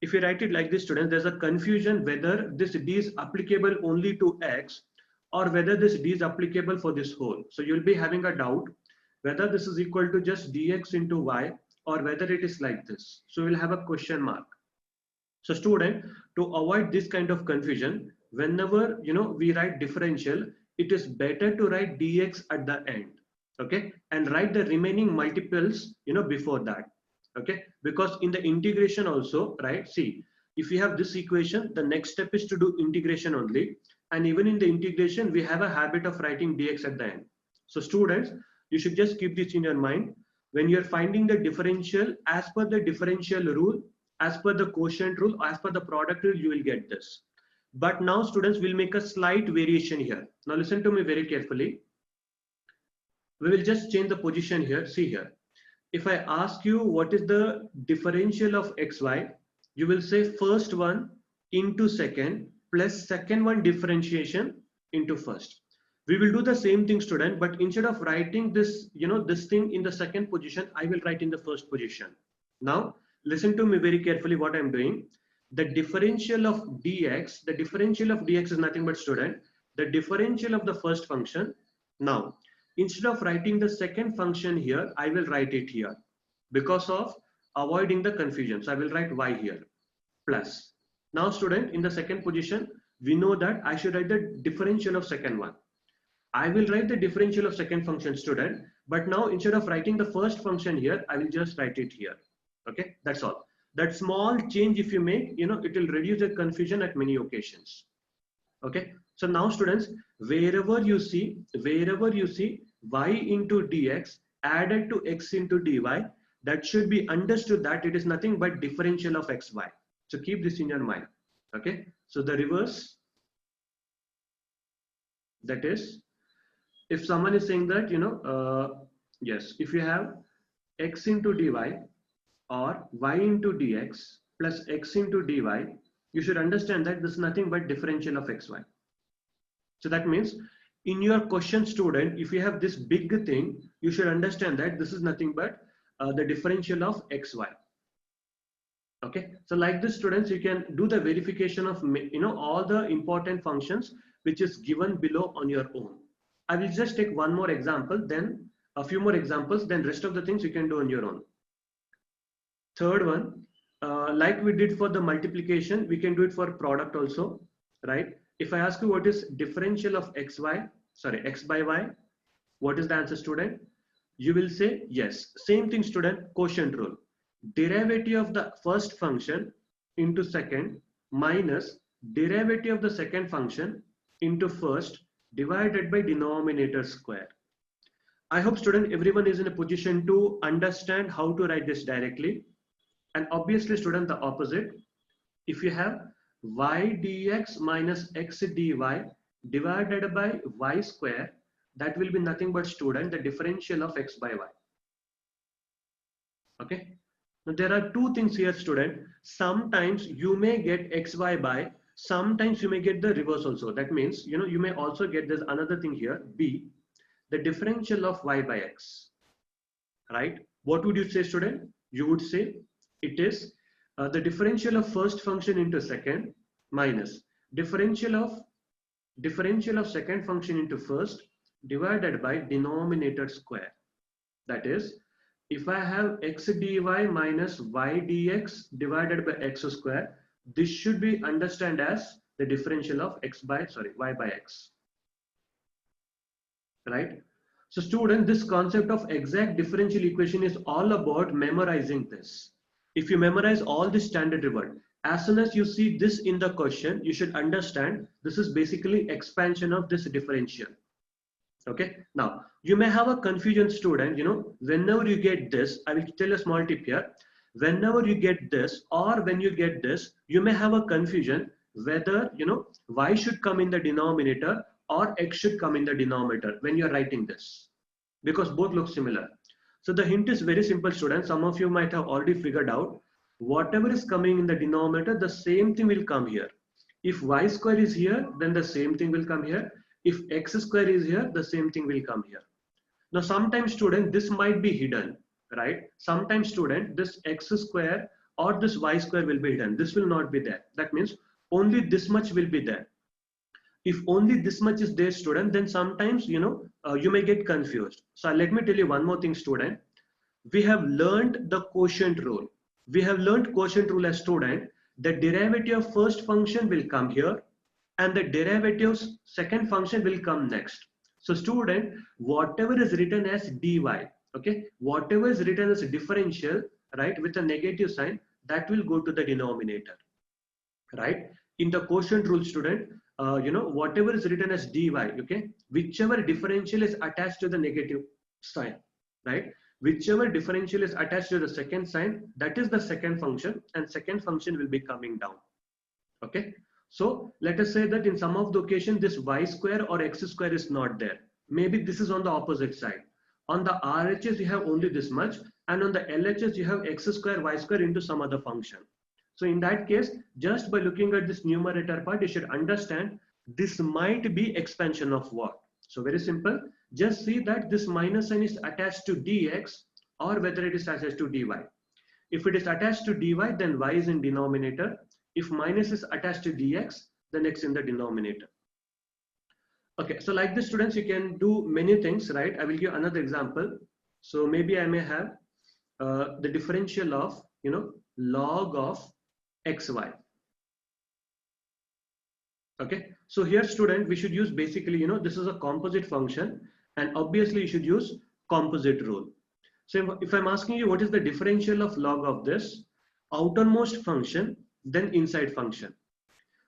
[SPEAKER 1] If you write it like this, students, there's a confusion whether this d is applicable only to x or whether this d is applicable for this whole. So you'll be having a doubt whether this is equal to just dx into y or whether it is like this. So we'll have a question mark. So student, to avoid this kind of confusion, whenever we write differential, it is better to write dx at the end, okay, and write the remaining multiples before that, okay, because in the integration also, right, see, if we have this equation, the next step is to do integration only, and even in the integration we have a habit of writing dx at the end. So students, you should just keep this in your mind when you're finding the differential as per the differential rule, as per the quotient rule, as per the product rule, you will get this. But now students will make a slight variation here. Now listen to me very carefully. We will just change the position here. See here. If I ask you what is the differential of xy, you will say first one into second plus second one differentiation into first. We will do the same thing, student, but instead of writing this, this thing in the second position, I will write in the first position. Now, listen to me very carefully what I'm doing. The differential of dx, the differential of dx is nothing but, student, the differential of the first function. Now, instead of writing the second function here, I will write it here because of avoiding the confusion. So I will write y here plus. Now, student, in the second position, we know that I should write the differential of second one. I will write the differential of second function, student, but now instead of writing the first function here, I will just write it here. Okay, that's all. That small change if you make, it will reduce the confusion at many occasions. Okay, so now students, wherever you see y into dx added to x into dy, that should be understood that it is nothing but differential of xy. So keep this in your mind. Okay, so the reverse, that is, if someone is saying that, yes, if you have x into dy or y into dx plus x into dy, you should understand that this is nothing but differential of xy. So that means in your question, student, if you have this big thing, you should understand that this is nothing but the differential of xy. Okay, so like this, students, you can do the verification of all the important functions which is given below on your own. I will just take one more example, then a few more examples, then rest of the things you can do on your own. Third one, like we did for the multiplication, we can do it for product also, right? If I ask you what is differential of x by y, what is the answer, student? You will say yes. Same thing, student, quotient rule. Derivative of the first function into second minus derivative of the second function into first divided by denominator square. I hope, student, everyone is in a position to understand how to write this directly. And obviously, student, the opposite. If you have y dx minus x dy divided by y square, that will be nothing but, student, the differential of x by y. Okay. Now there are two things here, student. Sometimes you may get xy by, sometimes you may get the reverse also. That means, you may also get this another thing here, b. the differential of y by x, right? What would you say, student? You would say it is the differential of first function into second minus differential of second function into first divided by denominator square. That is, if I have x dy minus y dx divided by x square, this should be understood as the differential of y by x, right? So student, this concept of exact differential equation is all about memorizing this. If you memorize all the standard word, as soon as you see this in the question, you should understand this is basically expansion of this differential. Okay, now you may have a confusion, student. Whenever you get this, I will tell a small tip here. Whenever you get this or when you get this, you may have a confusion whether y should come in the denominator or x should come in the denominator when you are writing this, because both look similar. So the hint is very simple, students. Some of you might have already figured out whatever is coming in the denominator, the same thing will come here. If y square is here, then the same thing will come here. If x square is here, the same thing will come here. Now, sometimes, student, this might be hidden, right? Sometimes, student, this x square or this y square will be hidden. This will not be there. That means only this much will be there. If only this much is there, student, then sometimes, you may get confused. So let me tell you one more thing, student. We have learned the quotient rule. We have learned quotient rule as student. The derivative of first function will come here, and the derivative's second function will come next. So student, whatever is written as dy, okay, whatever is written as a differential, right, with a negative sign, that will go to the denominator, right? In the quotient rule, student, whatever is written as dy, okay, whichever differential is attached to the negative sign, right? Whichever differential is attached to the second sign, that is the second function, and second function will be coming down, okay? So let us say that in some of the occasion, this y square or x square is not there. Maybe this is on the opposite side. On the RHS, you have only this much, and on the LHS, you have x square, y square into some other function. So in that case, just by looking at this numerator part, you should understand this might be expansion of what. So very simple. Just see that this minus sign is attached to dx or whether it is attached to dy. If it is attached to dy, then y is in denominator. If minus is attached to dx, then x in the denominator. Okay, so like this, students, you can do many things, right? I will give another example. So maybe I may have the differential of, log of xy. Okay, so here, student, we should use basically, this is a composite function, and obviously you should use composite rule. So if I'm asking you what is the differential of log of this outermost function, then inside function.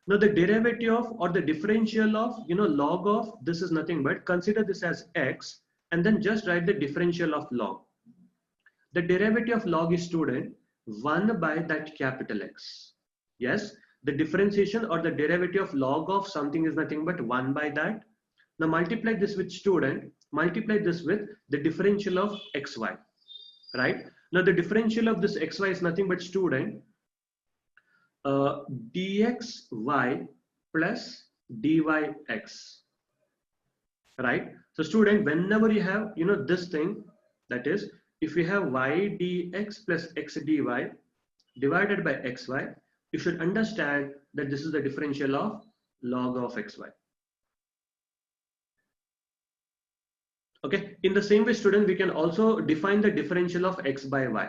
[SPEAKER 1] Now the derivative of or the differential of log of this is nothing but consider this as x and then just write the differential of log. The derivative of log is, student, 1 by that capital X. Yes, the differentiation or the derivative of log of something is nothing but 1 by that. Now multiply this with, student, multiply this with the differential of xy, right? Now the differential of this xy is nothing but, student, dxy plus dyx, right? So student, whenever you have this thing, that is, if you have y dx plus x dy divided by xy, you should understand that this is the differential of log of xy. Okay, in the same way, student, we can also define the differential of x by y,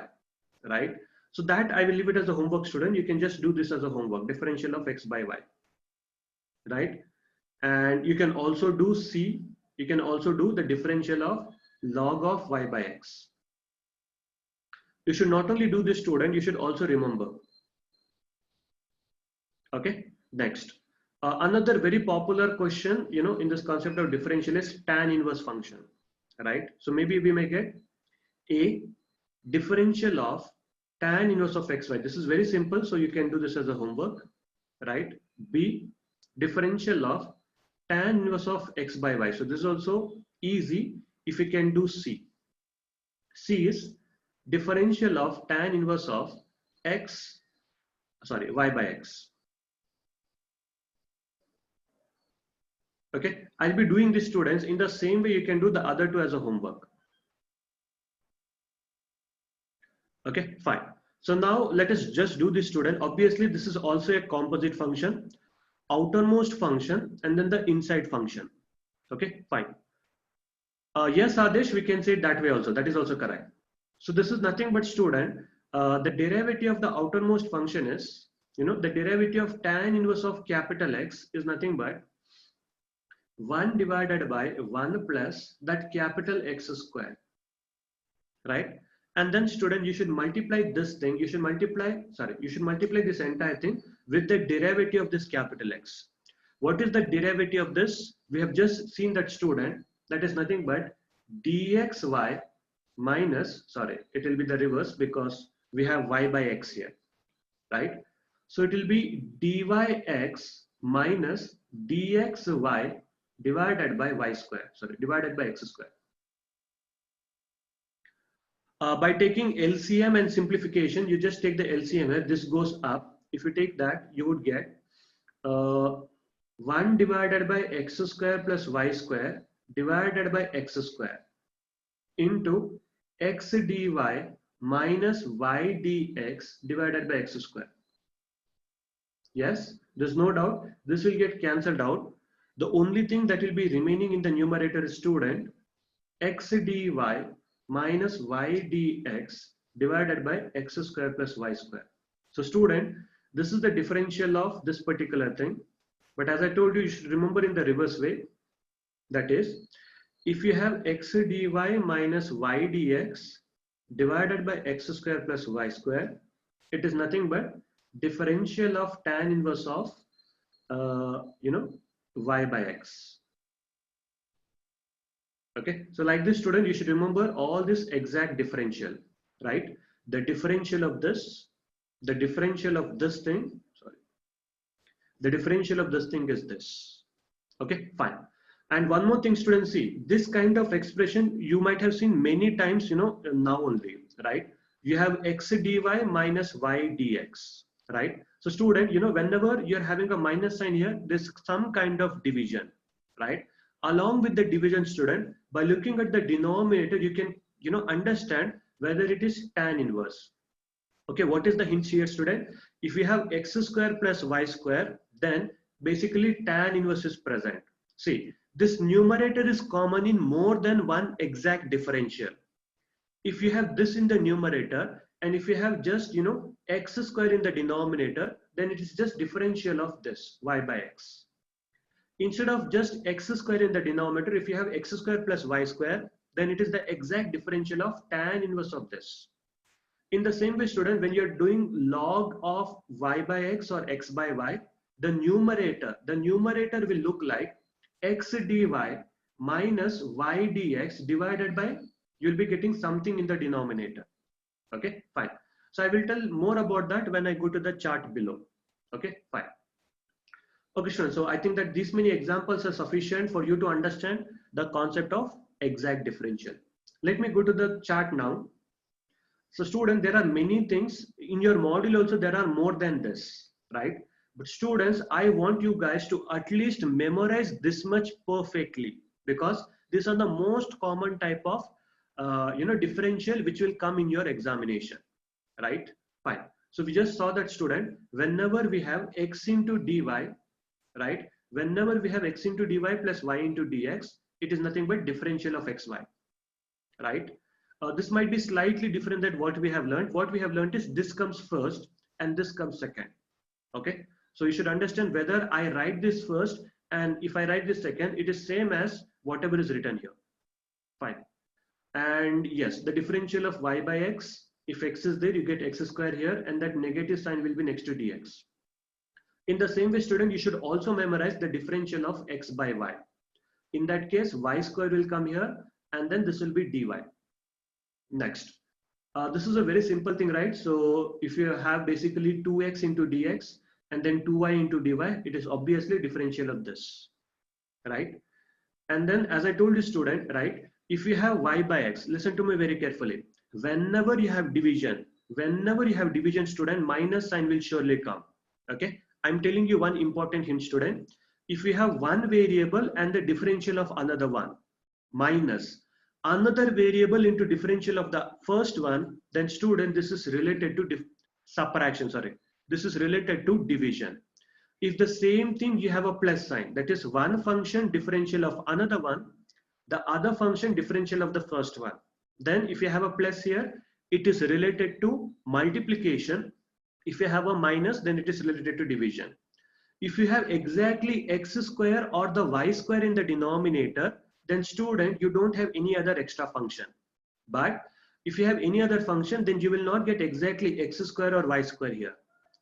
[SPEAKER 1] right? So that I will leave it as a homework, student. You can just do this as a homework, differential of x by y, right? And you can also do C, you can also do the differential of log of y by x. You should not only do this, student, you should also remember. Okay, next. Another very popular question, in this concept of differential is tan inverse function, right? So maybe we may get A, differential of tan inverse of xy. This is very simple, so you can do this as a homework, right? B, differential of tan inverse of x by y. So this is also easy if you can do C. C is differential of tan inverse of y by x. Okay, I'll be doing this, students, in the same way you can do the other two as a homework. Okay, fine. So now let us just do this, student. Obviously, this is also a composite function, outermost function, and then the inside function. Okay, fine. Yes, Adesh, we can say it that way also. That is also correct. So this is nothing but, student, the derivative of the outermost function is, the derivative of tan inverse of capital X is nothing but 1 divided by 1 plus that capital X square, right? And then, student, you should multiply this thing. You should multiply this entire thing with the derivative of this capital X. What is the derivative of this? We have just seen that, student, that is nothing but dxy minus, it will be the reverse because we have y by x here, right? So it will be dyx minus dxy divided by y square, divided by x square. By taking LCM and simplification, you just take the LCM here, this goes up. If you take that, you would get 1 divided by x square plus y square divided by x square into x dy minus y dx divided by x square. Yes, there's no doubt this will get cancelled out. The only thing that will be remaining in the numerator is, student, x dy minus y dx divided by x square plus y square. So, student, this is the differential of this particular thing. But as I told you, you should remember in the reverse way. That is, if you have x dy minus y dx divided by x square plus y square, it is nothing but differential of tan inverse of y by x. Okay, so like this, student, you should remember all this exact differential, right? The differential of this, the differential of this thing, the differential of this thing is this. Okay, fine. And one more thing, students, see, this kind of expression you might have seen many times, now only, right? You have x dy minus y dx, right? So, student, whenever you're having a minus sign here, there's some kind of division, right? Along with the division, student, by looking at the denominator, you can, understand whether it is tan inverse. Okay, what is the hint here, student? If we have x square plus y square, then basically tan inverse is present. See, this numerator is common in more than one exact differential. If you have this in the numerator, and if you have just, x square in the denominator, then it is just differential of this, y by x. Instead of just x square in the denominator, if you have x square plus y square, then it is the exact differential of tan inverse of this. In the same way, student, when you're doing log of y by x or x by y, the numerator will look like x dy minus y dx divided by, you'll be getting something in the denominator. Okay, fine. So I will tell more about that when I go to the chart below. Okay, fine. Okay, students, so I think that these many examples are sufficient for you to understand the concept of exact differential. Let me go to the chart now. So, student, there are many things in your module also, there are more than this, right? But students, I want you guys to at least memorize this much perfectly, because these are the most common type of differential which will come in your examination, right? Fine. So we just saw that, student, whenever we have x into dy, right? Whenever we have x into dy plus y into dx, it is nothing but differential of xy, right? This might be slightly different than what we have learned. What we have learned is this comes first and this comes second. Okay, so you should understand whether I write this first and if I write this second, it is same as whatever is written here. Fine. And yes, the differential of y by x, if x is there, you get x square here, and that negative sign will be next to dx. In the same way, student, you should also memorize the differential of x by y. In that case, y square will come here, and then this will be dy. Next, this is a very simple thing, right? So if you have basically 2x into dx and then 2y into dy, it is obviously differential of this, right? And then, as I told you, student, right, if you have y by x, listen to me very carefully. Whenever you have division, student, minus sign will surely come. Okay, I'm telling you one important hint, student. if we have one variable and the differential of another one minus another variable into differential of the first one, then student, this is related to subtraction, sorry. This is related to division. If the same thing you have a plus sign, that is one function differential of another one, the other function differential of the first one. Then if you have a plus here, it is related to multiplication. If you have a minus, then it is related to division. If you have exactly x square or the y square in the denominator, then student, you don't have any other extra function. But if you have any other function, then you will not get exactly x square or y square here.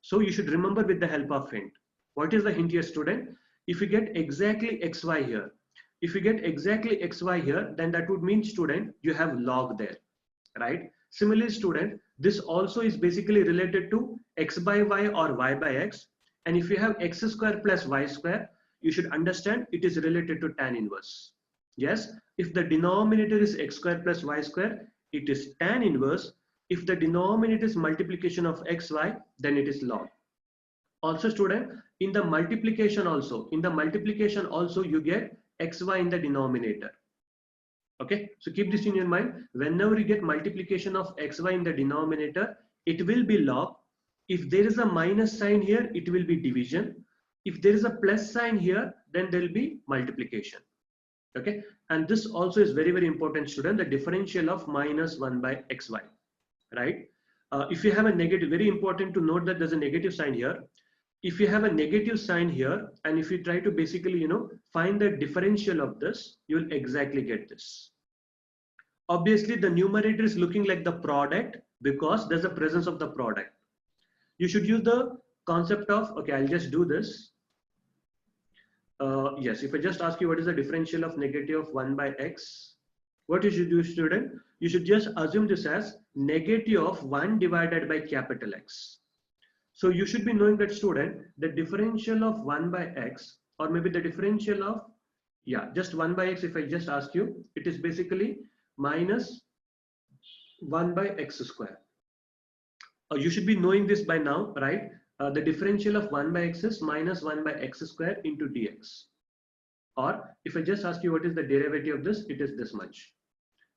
[SPEAKER 1] So you should remember with the help of hint. What is the hint here, student? If you get exactly xy here, if you get exactly xy here, then that would mean, student, you have log there, right? Similarly, student, this also is basically related to x by y or y by x. And if you have x square plus y square, you should understand it is related to tan inverse. Yes, if the denominator is x square plus y square, it is tan inverse. If the denominator is multiplication of xy, then it is log. Also, student, in the multiplication also, you get xy in the denominator. Okay, so keep this in your mind. Whenever you get multiplication of xy in the denominator, it will be log. If there is a minus sign here, it will be division. If there is a plus sign here, then there will be multiplication. Okay, and this also is very, very important, student, the differential of minus 1 by xy, right? If you have a negative, very important to note that there's a negative sign here. If you have a negative sign here, and if you try to basically, find the differential of this, you'll exactly get this. Obviously, the numerator is looking like the product because there's a presence of the product. You should use the concept of, okay, I'll just do this. Yes, if I just ask you what is the differential of negative of 1 by x, what you should do, student? You should just assume this as negative of 1 divided by capital X. So you should be knowing that, student, the differential of 1 by x, or maybe the differential of, yeah, just 1 by x, if I just ask you, it is basically minus 1 by x square. You should be knowing this by now, right? The differential of 1 by x is minus 1 by x square into dx. Or if I just ask you what is the derivative of this, it is this much.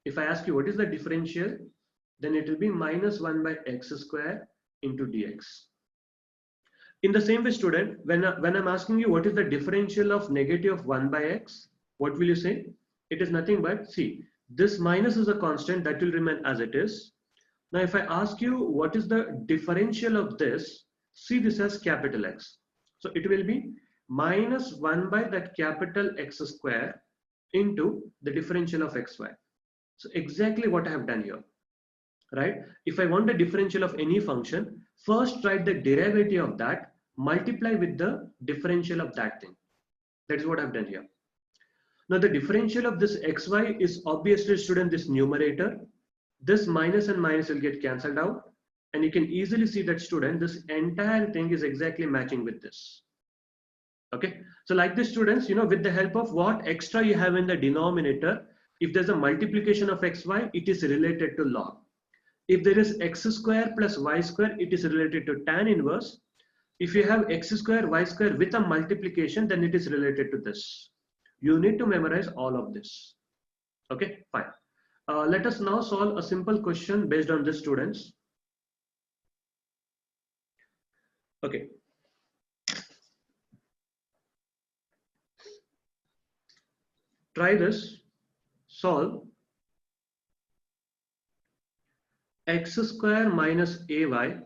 [SPEAKER 1] If I ask you what is the differential, then it will be minus 1 by x square into dx. In the same way, student, when I'm asking you what is the differential of negative of 1 by x, what will you say? It is nothing but, see, this minus is a constant that will remain as it is. Now, if I ask you what is the differential of this, see this as capital X. So it will be minus 1 by that capital X square into the differential of xy. So exactly what I have done here, right? If I want the differential of any function, first write the derivative of that, multiply with the differential of that thing. That is what I've done here. Now the differential of this xy is obviously, student, this numerator. This minus and minus will get cancelled out, and you can easily see that, student, this entire thing is exactly matching with this. Okay, so like this, students, with the help of what extra you have in the denominator, if there's a multiplication of xy, it is related to log. If there is x square plus y square, it is related to tan inverse. If you have x square, y square with a multiplication, then it is related to this. You need to memorize all of this. Okay, fine. Let us now solve a simple question based on this, students. Okay. Try this. Solve x square minus ay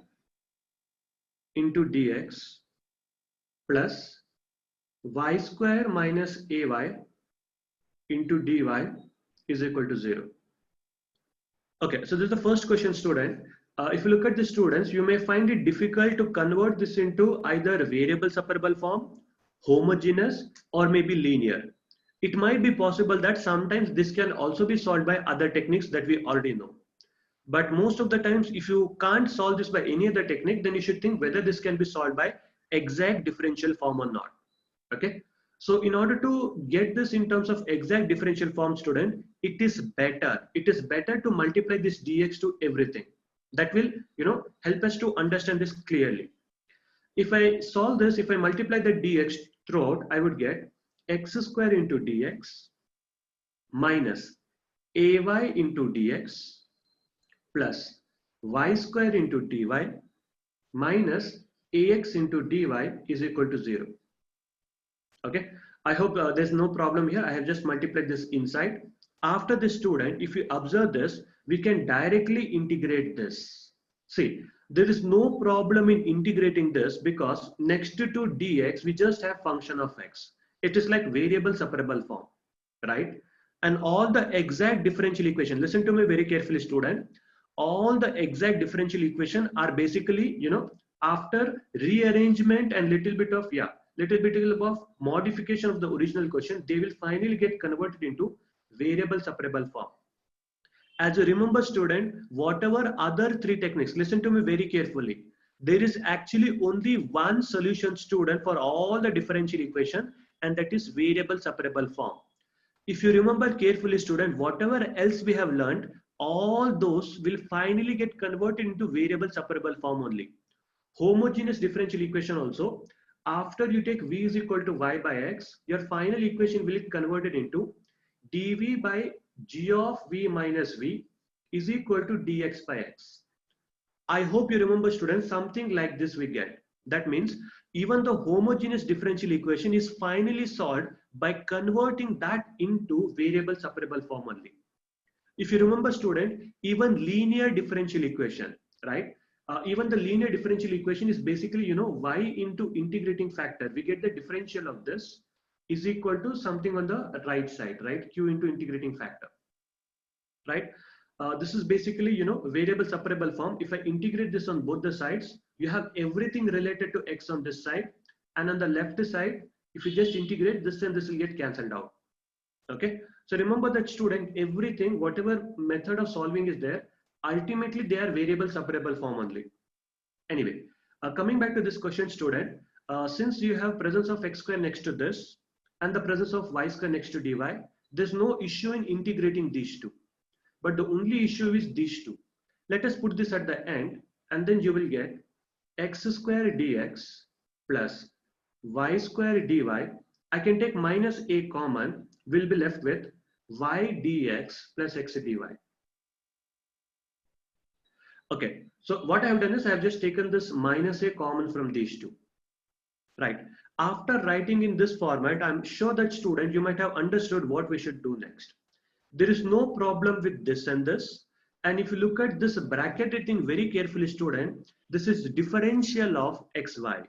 [SPEAKER 1] into dx plus y square minus ay into dy is equal to 0. Okay, so this is the first question, student. If you look at the students, you may find it difficult to convert this into either variable separable form, homogeneous, or maybe linear. It might be possible that sometimes this can also be solved by other techniques that we already know. But most of the times, if you can't solve this by any other technique, then you should think whether this can be solved by exact differential form or not. Okay. So in order to get this in terms of exact differential form, student, it is better to multiply this dx to everything. That will, help us to understand this clearly. If I solve this, if I multiply the dx throughout, I would get x square into dx minus ay into dx plus y square into dy minus ax into dy is equal to 0. Okay, I hope there's no problem here. I have just multiplied this inside. After this, student, if you observe this, we can directly integrate this. See, there is no problem in integrating this because next to dx, we just have function of x. It is like variable separable form, right? And all the exact differential equation, listen to me very carefully, student. All the exact differential equation are basically, after rearrangement and little bit of modification of the original question, they will finally get converted into variable separable form. As you remember, student, whatever other three techniques, listen to me very carefully. There is actually only one solution, student, for all the differential equation, and that is variable separable form. If you remember carefully, student, whatever else we have learned, all those will finally get converted into variable separable form only. Homogeneous differential equation also, after you take v is equal to y by x, your final equation will get converted into dv by g of v minus v is equal to dx by x. I hope you remember, students, something like this we get. That means even the homogeneous differential equation is finally solved by converting that into variable separable form only. If you remember, student, even linear differential equation, right? Even the linear differential equation is basically, y into integrating factor. We get the differential of this is equal to something on the right side, right? Q into integrating factor, right? This is basically, variable separable form. If I integrate this on both the sides, you have everything related to x on this side, and on the left side, if you just integrate this, and this will get cancelled out. Okay, so remember that, student, everything, whatever method of solving is there, ultimately they are variable separable form only. Anyway, coming back to this question, student, since you have presence of x square next to this and the presence of y square next to dy, there's no issue in integrating these two. But the only issue is these two. Let us put this at the end, and then you will get x square dx plus y square dy. I can take minus a common, will be left with y dx plus x dy. Okay, so what I have done is I have just taken this minus a common from these two. Right. After writing in this format, I'm sure that, student, you might have understood what we should do next. There is no problem with this and this. And if you look at this bracketed thing very carefully, student, this is differential of xy.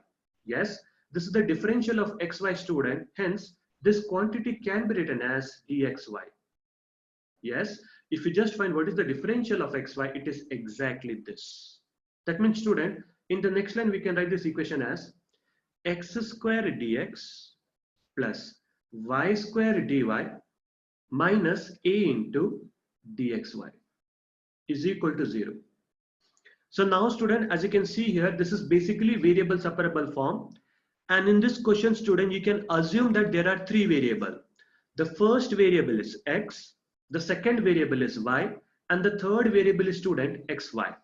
[SPEAKER 1] Yes, this is the differential of xy, student. Hence, this quantity can be written as dxy. Yes, if you just find what is the differential of xy, it is exactly this. That means, student, in the next line, we can write this equation as x square dx plus y square dy minus a into dxy is equal to 0. So now, student, as you can see here, this is basically variable separable form. And in this question, student, you can assume that there are three variables. The first variable is x, the second variable is y, and the third variable is, student, xy.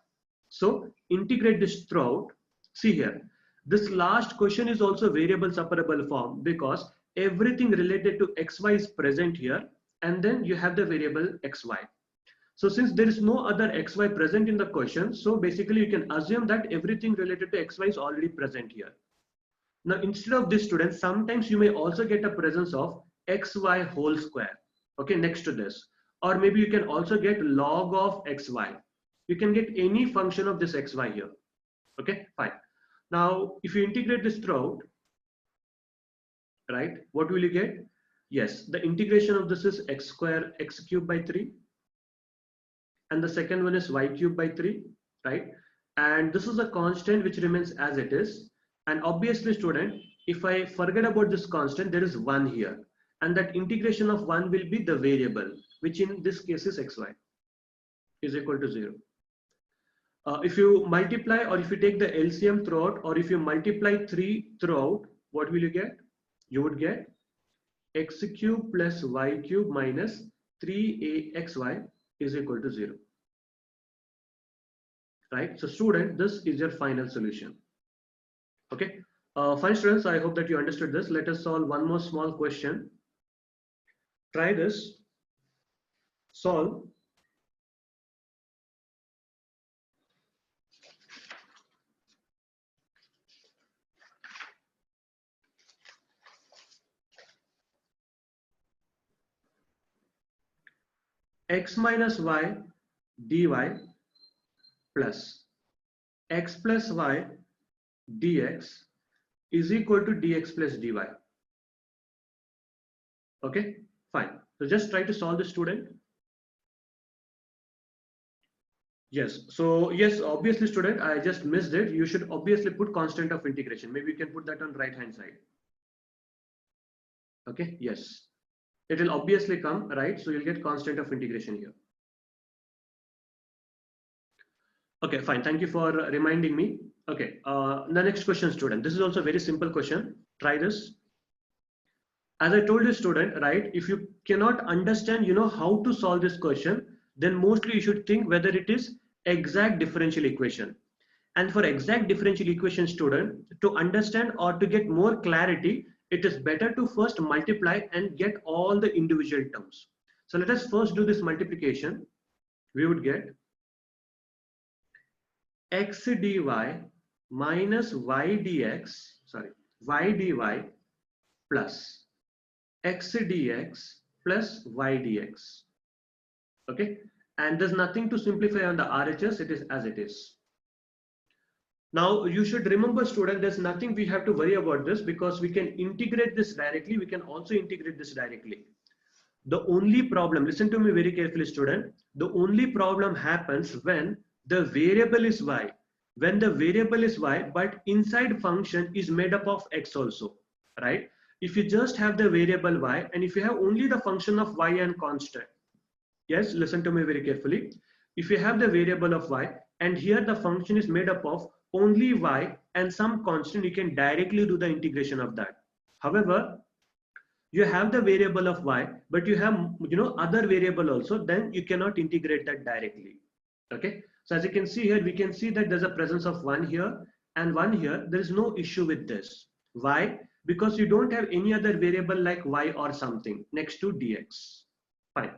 [SPEAKER 1] So integrate this throughout. See here, this last question is also variable separable form because everything related to xy is present here, and then you have the variable xy. So since there is no other xy present in the question, so basically you can assume that everything related to xy is already present here. Now, instead of this, students, sometimes you may also get a presence of xy whole square, okay, next to this. Or maybe you can also get log of xy. You can get any function of this xy here. Okay, fine. Now, if you integrate this throughout, right, what will you get? Yes, the integration of this is x square x cubed by 3. And the second one is y cubed by 3, right? And this is a constant which remains as it is. And obviously, student, if I forget about this constant, there is 1 here. And that integration of 1 will be the variable, which in this case is xy, is equal to 0. If you multiply, or if you take the LCM throughout, or if you multiply 3 throughout, what will you get? You would get x cube plus y cube minus 3axy is equal to 0. Right? So, student, this is your final solution. Okay. Fine students, I hope that you understood this. Let us solve one more small question. Try this. Solve x minus y dy plus x plus y dx is equal to dx plus dy. Okay, fine. So just try to solve the student. Yes, so yes, obviously student, I just missed it. You should obviously put constant of integration. Maybe you can put that on right hand side. Okay, yes, it will obviously come, right? So you'll get constant of integration here. Okay, fine. Thank you for reminding me. Okay, the next question, student. This is also a very simple question. Try this. As I told you, student, right? If you cannot understand, how to solve this question, then mostly you should think whether it is exact differential equation. And for exact differential equation, student, to understand or to get more clarity, it is better to first multiply and get all the individual terms. So let us first do this multiplication. We would get x dy minus y dx, sorry, y dy plus x dx plus y dx. Okay, and there's nothing to simplify on the RHS, it is as it is. Now you should remember, student, there's nothing we have to worry about this because we can integrate this directly. We can also integrate this directly. The only problem, listen to me very carefully, student. The only problem happens when the variable is y. When the variable is y, but inside function is made up of x also, right? If you just have the variable y and if you have only the function of y and constant, yes, listen to me very carefully. If you have the variable of y and here the function is made up of only y and some constant, you can directly do the integration of that. However, you have the variable of y, but you have other variable also, then you cannot integrate that directly. Okay, so as you can see here, we can see that there's a presence of 1 here and 1 here. There is no issue with this. Why? Because you don't have any other variable like y or something next to dx. Fine.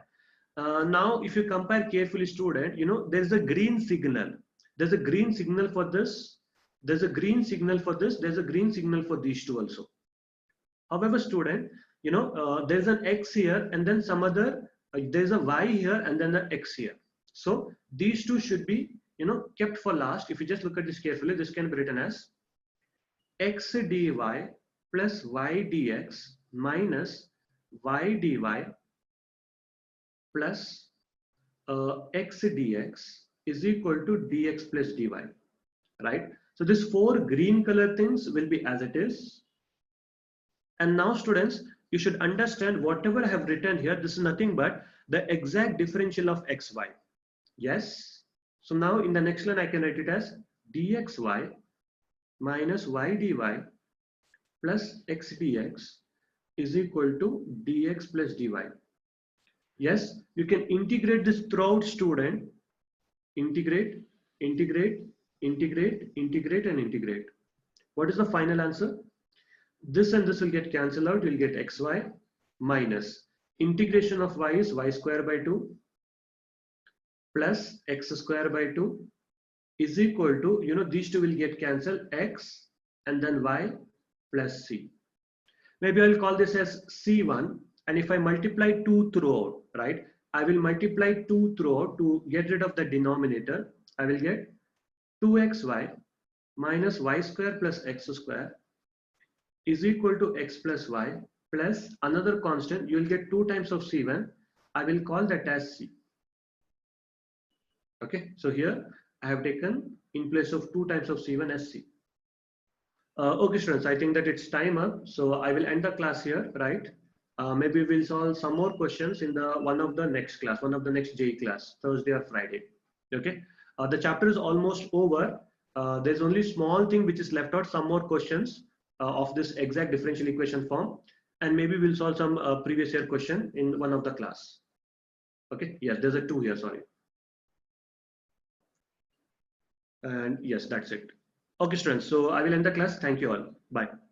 [SPEAKER 1] Now if you compare carefully, student, there's a green signal. There's a green signal for this. There's a green signal for this. There's a green signal for these two also. However, student, there's an x here and then some other, there's a y here and then the x here. So these two should be, kept for last. If you just look at this carefully, this can be written as x dy plus y dx minus y dy plus x dx is equal to dx plus dy, right? So these four green color things will be as it is. And now students, you should understand whatever I have written here, this is nothing but the exact differential of xy. Yes. So now in the next line, I can write it as dxy minus y dy plus x dx is equal to dx plus dy. Yes, you can integrate this throughout, student. Integrate, integrate, integrate, integrate, and integrate. What is the final answer? This and this will get cancelled out. You'll get xy minus integration of y is y square by 2 plus x square by 2 is equal to, these two will get cancelled, x and then y plus c. Maybe I'll call this as c1, and if I multiply 2 throughout, right, I will multiply 2 throughout to get rid of the denominator. I will get 2xy minus y square plus x square is equal to x plus y plus another constant. You will get 2 times of c1. I will call that as c. Okay, so here I have taken in place of 2 times of c1 as c. Okay, students, I think that it's time up. So I will end the class here, right? Maybe we'll solve some more questions in the one of the next JEE class, Thursday or Friday. Okay, the chapter is almost over. There's only small thing which is left out, some more questions of this exact differential equation form, and maybe we'll solve some previous year question in one of the class. Okay, yes, there's a 2 here, sorry. And yes, that's it. Okay, students, so I will end the class. Thank you all. Bye.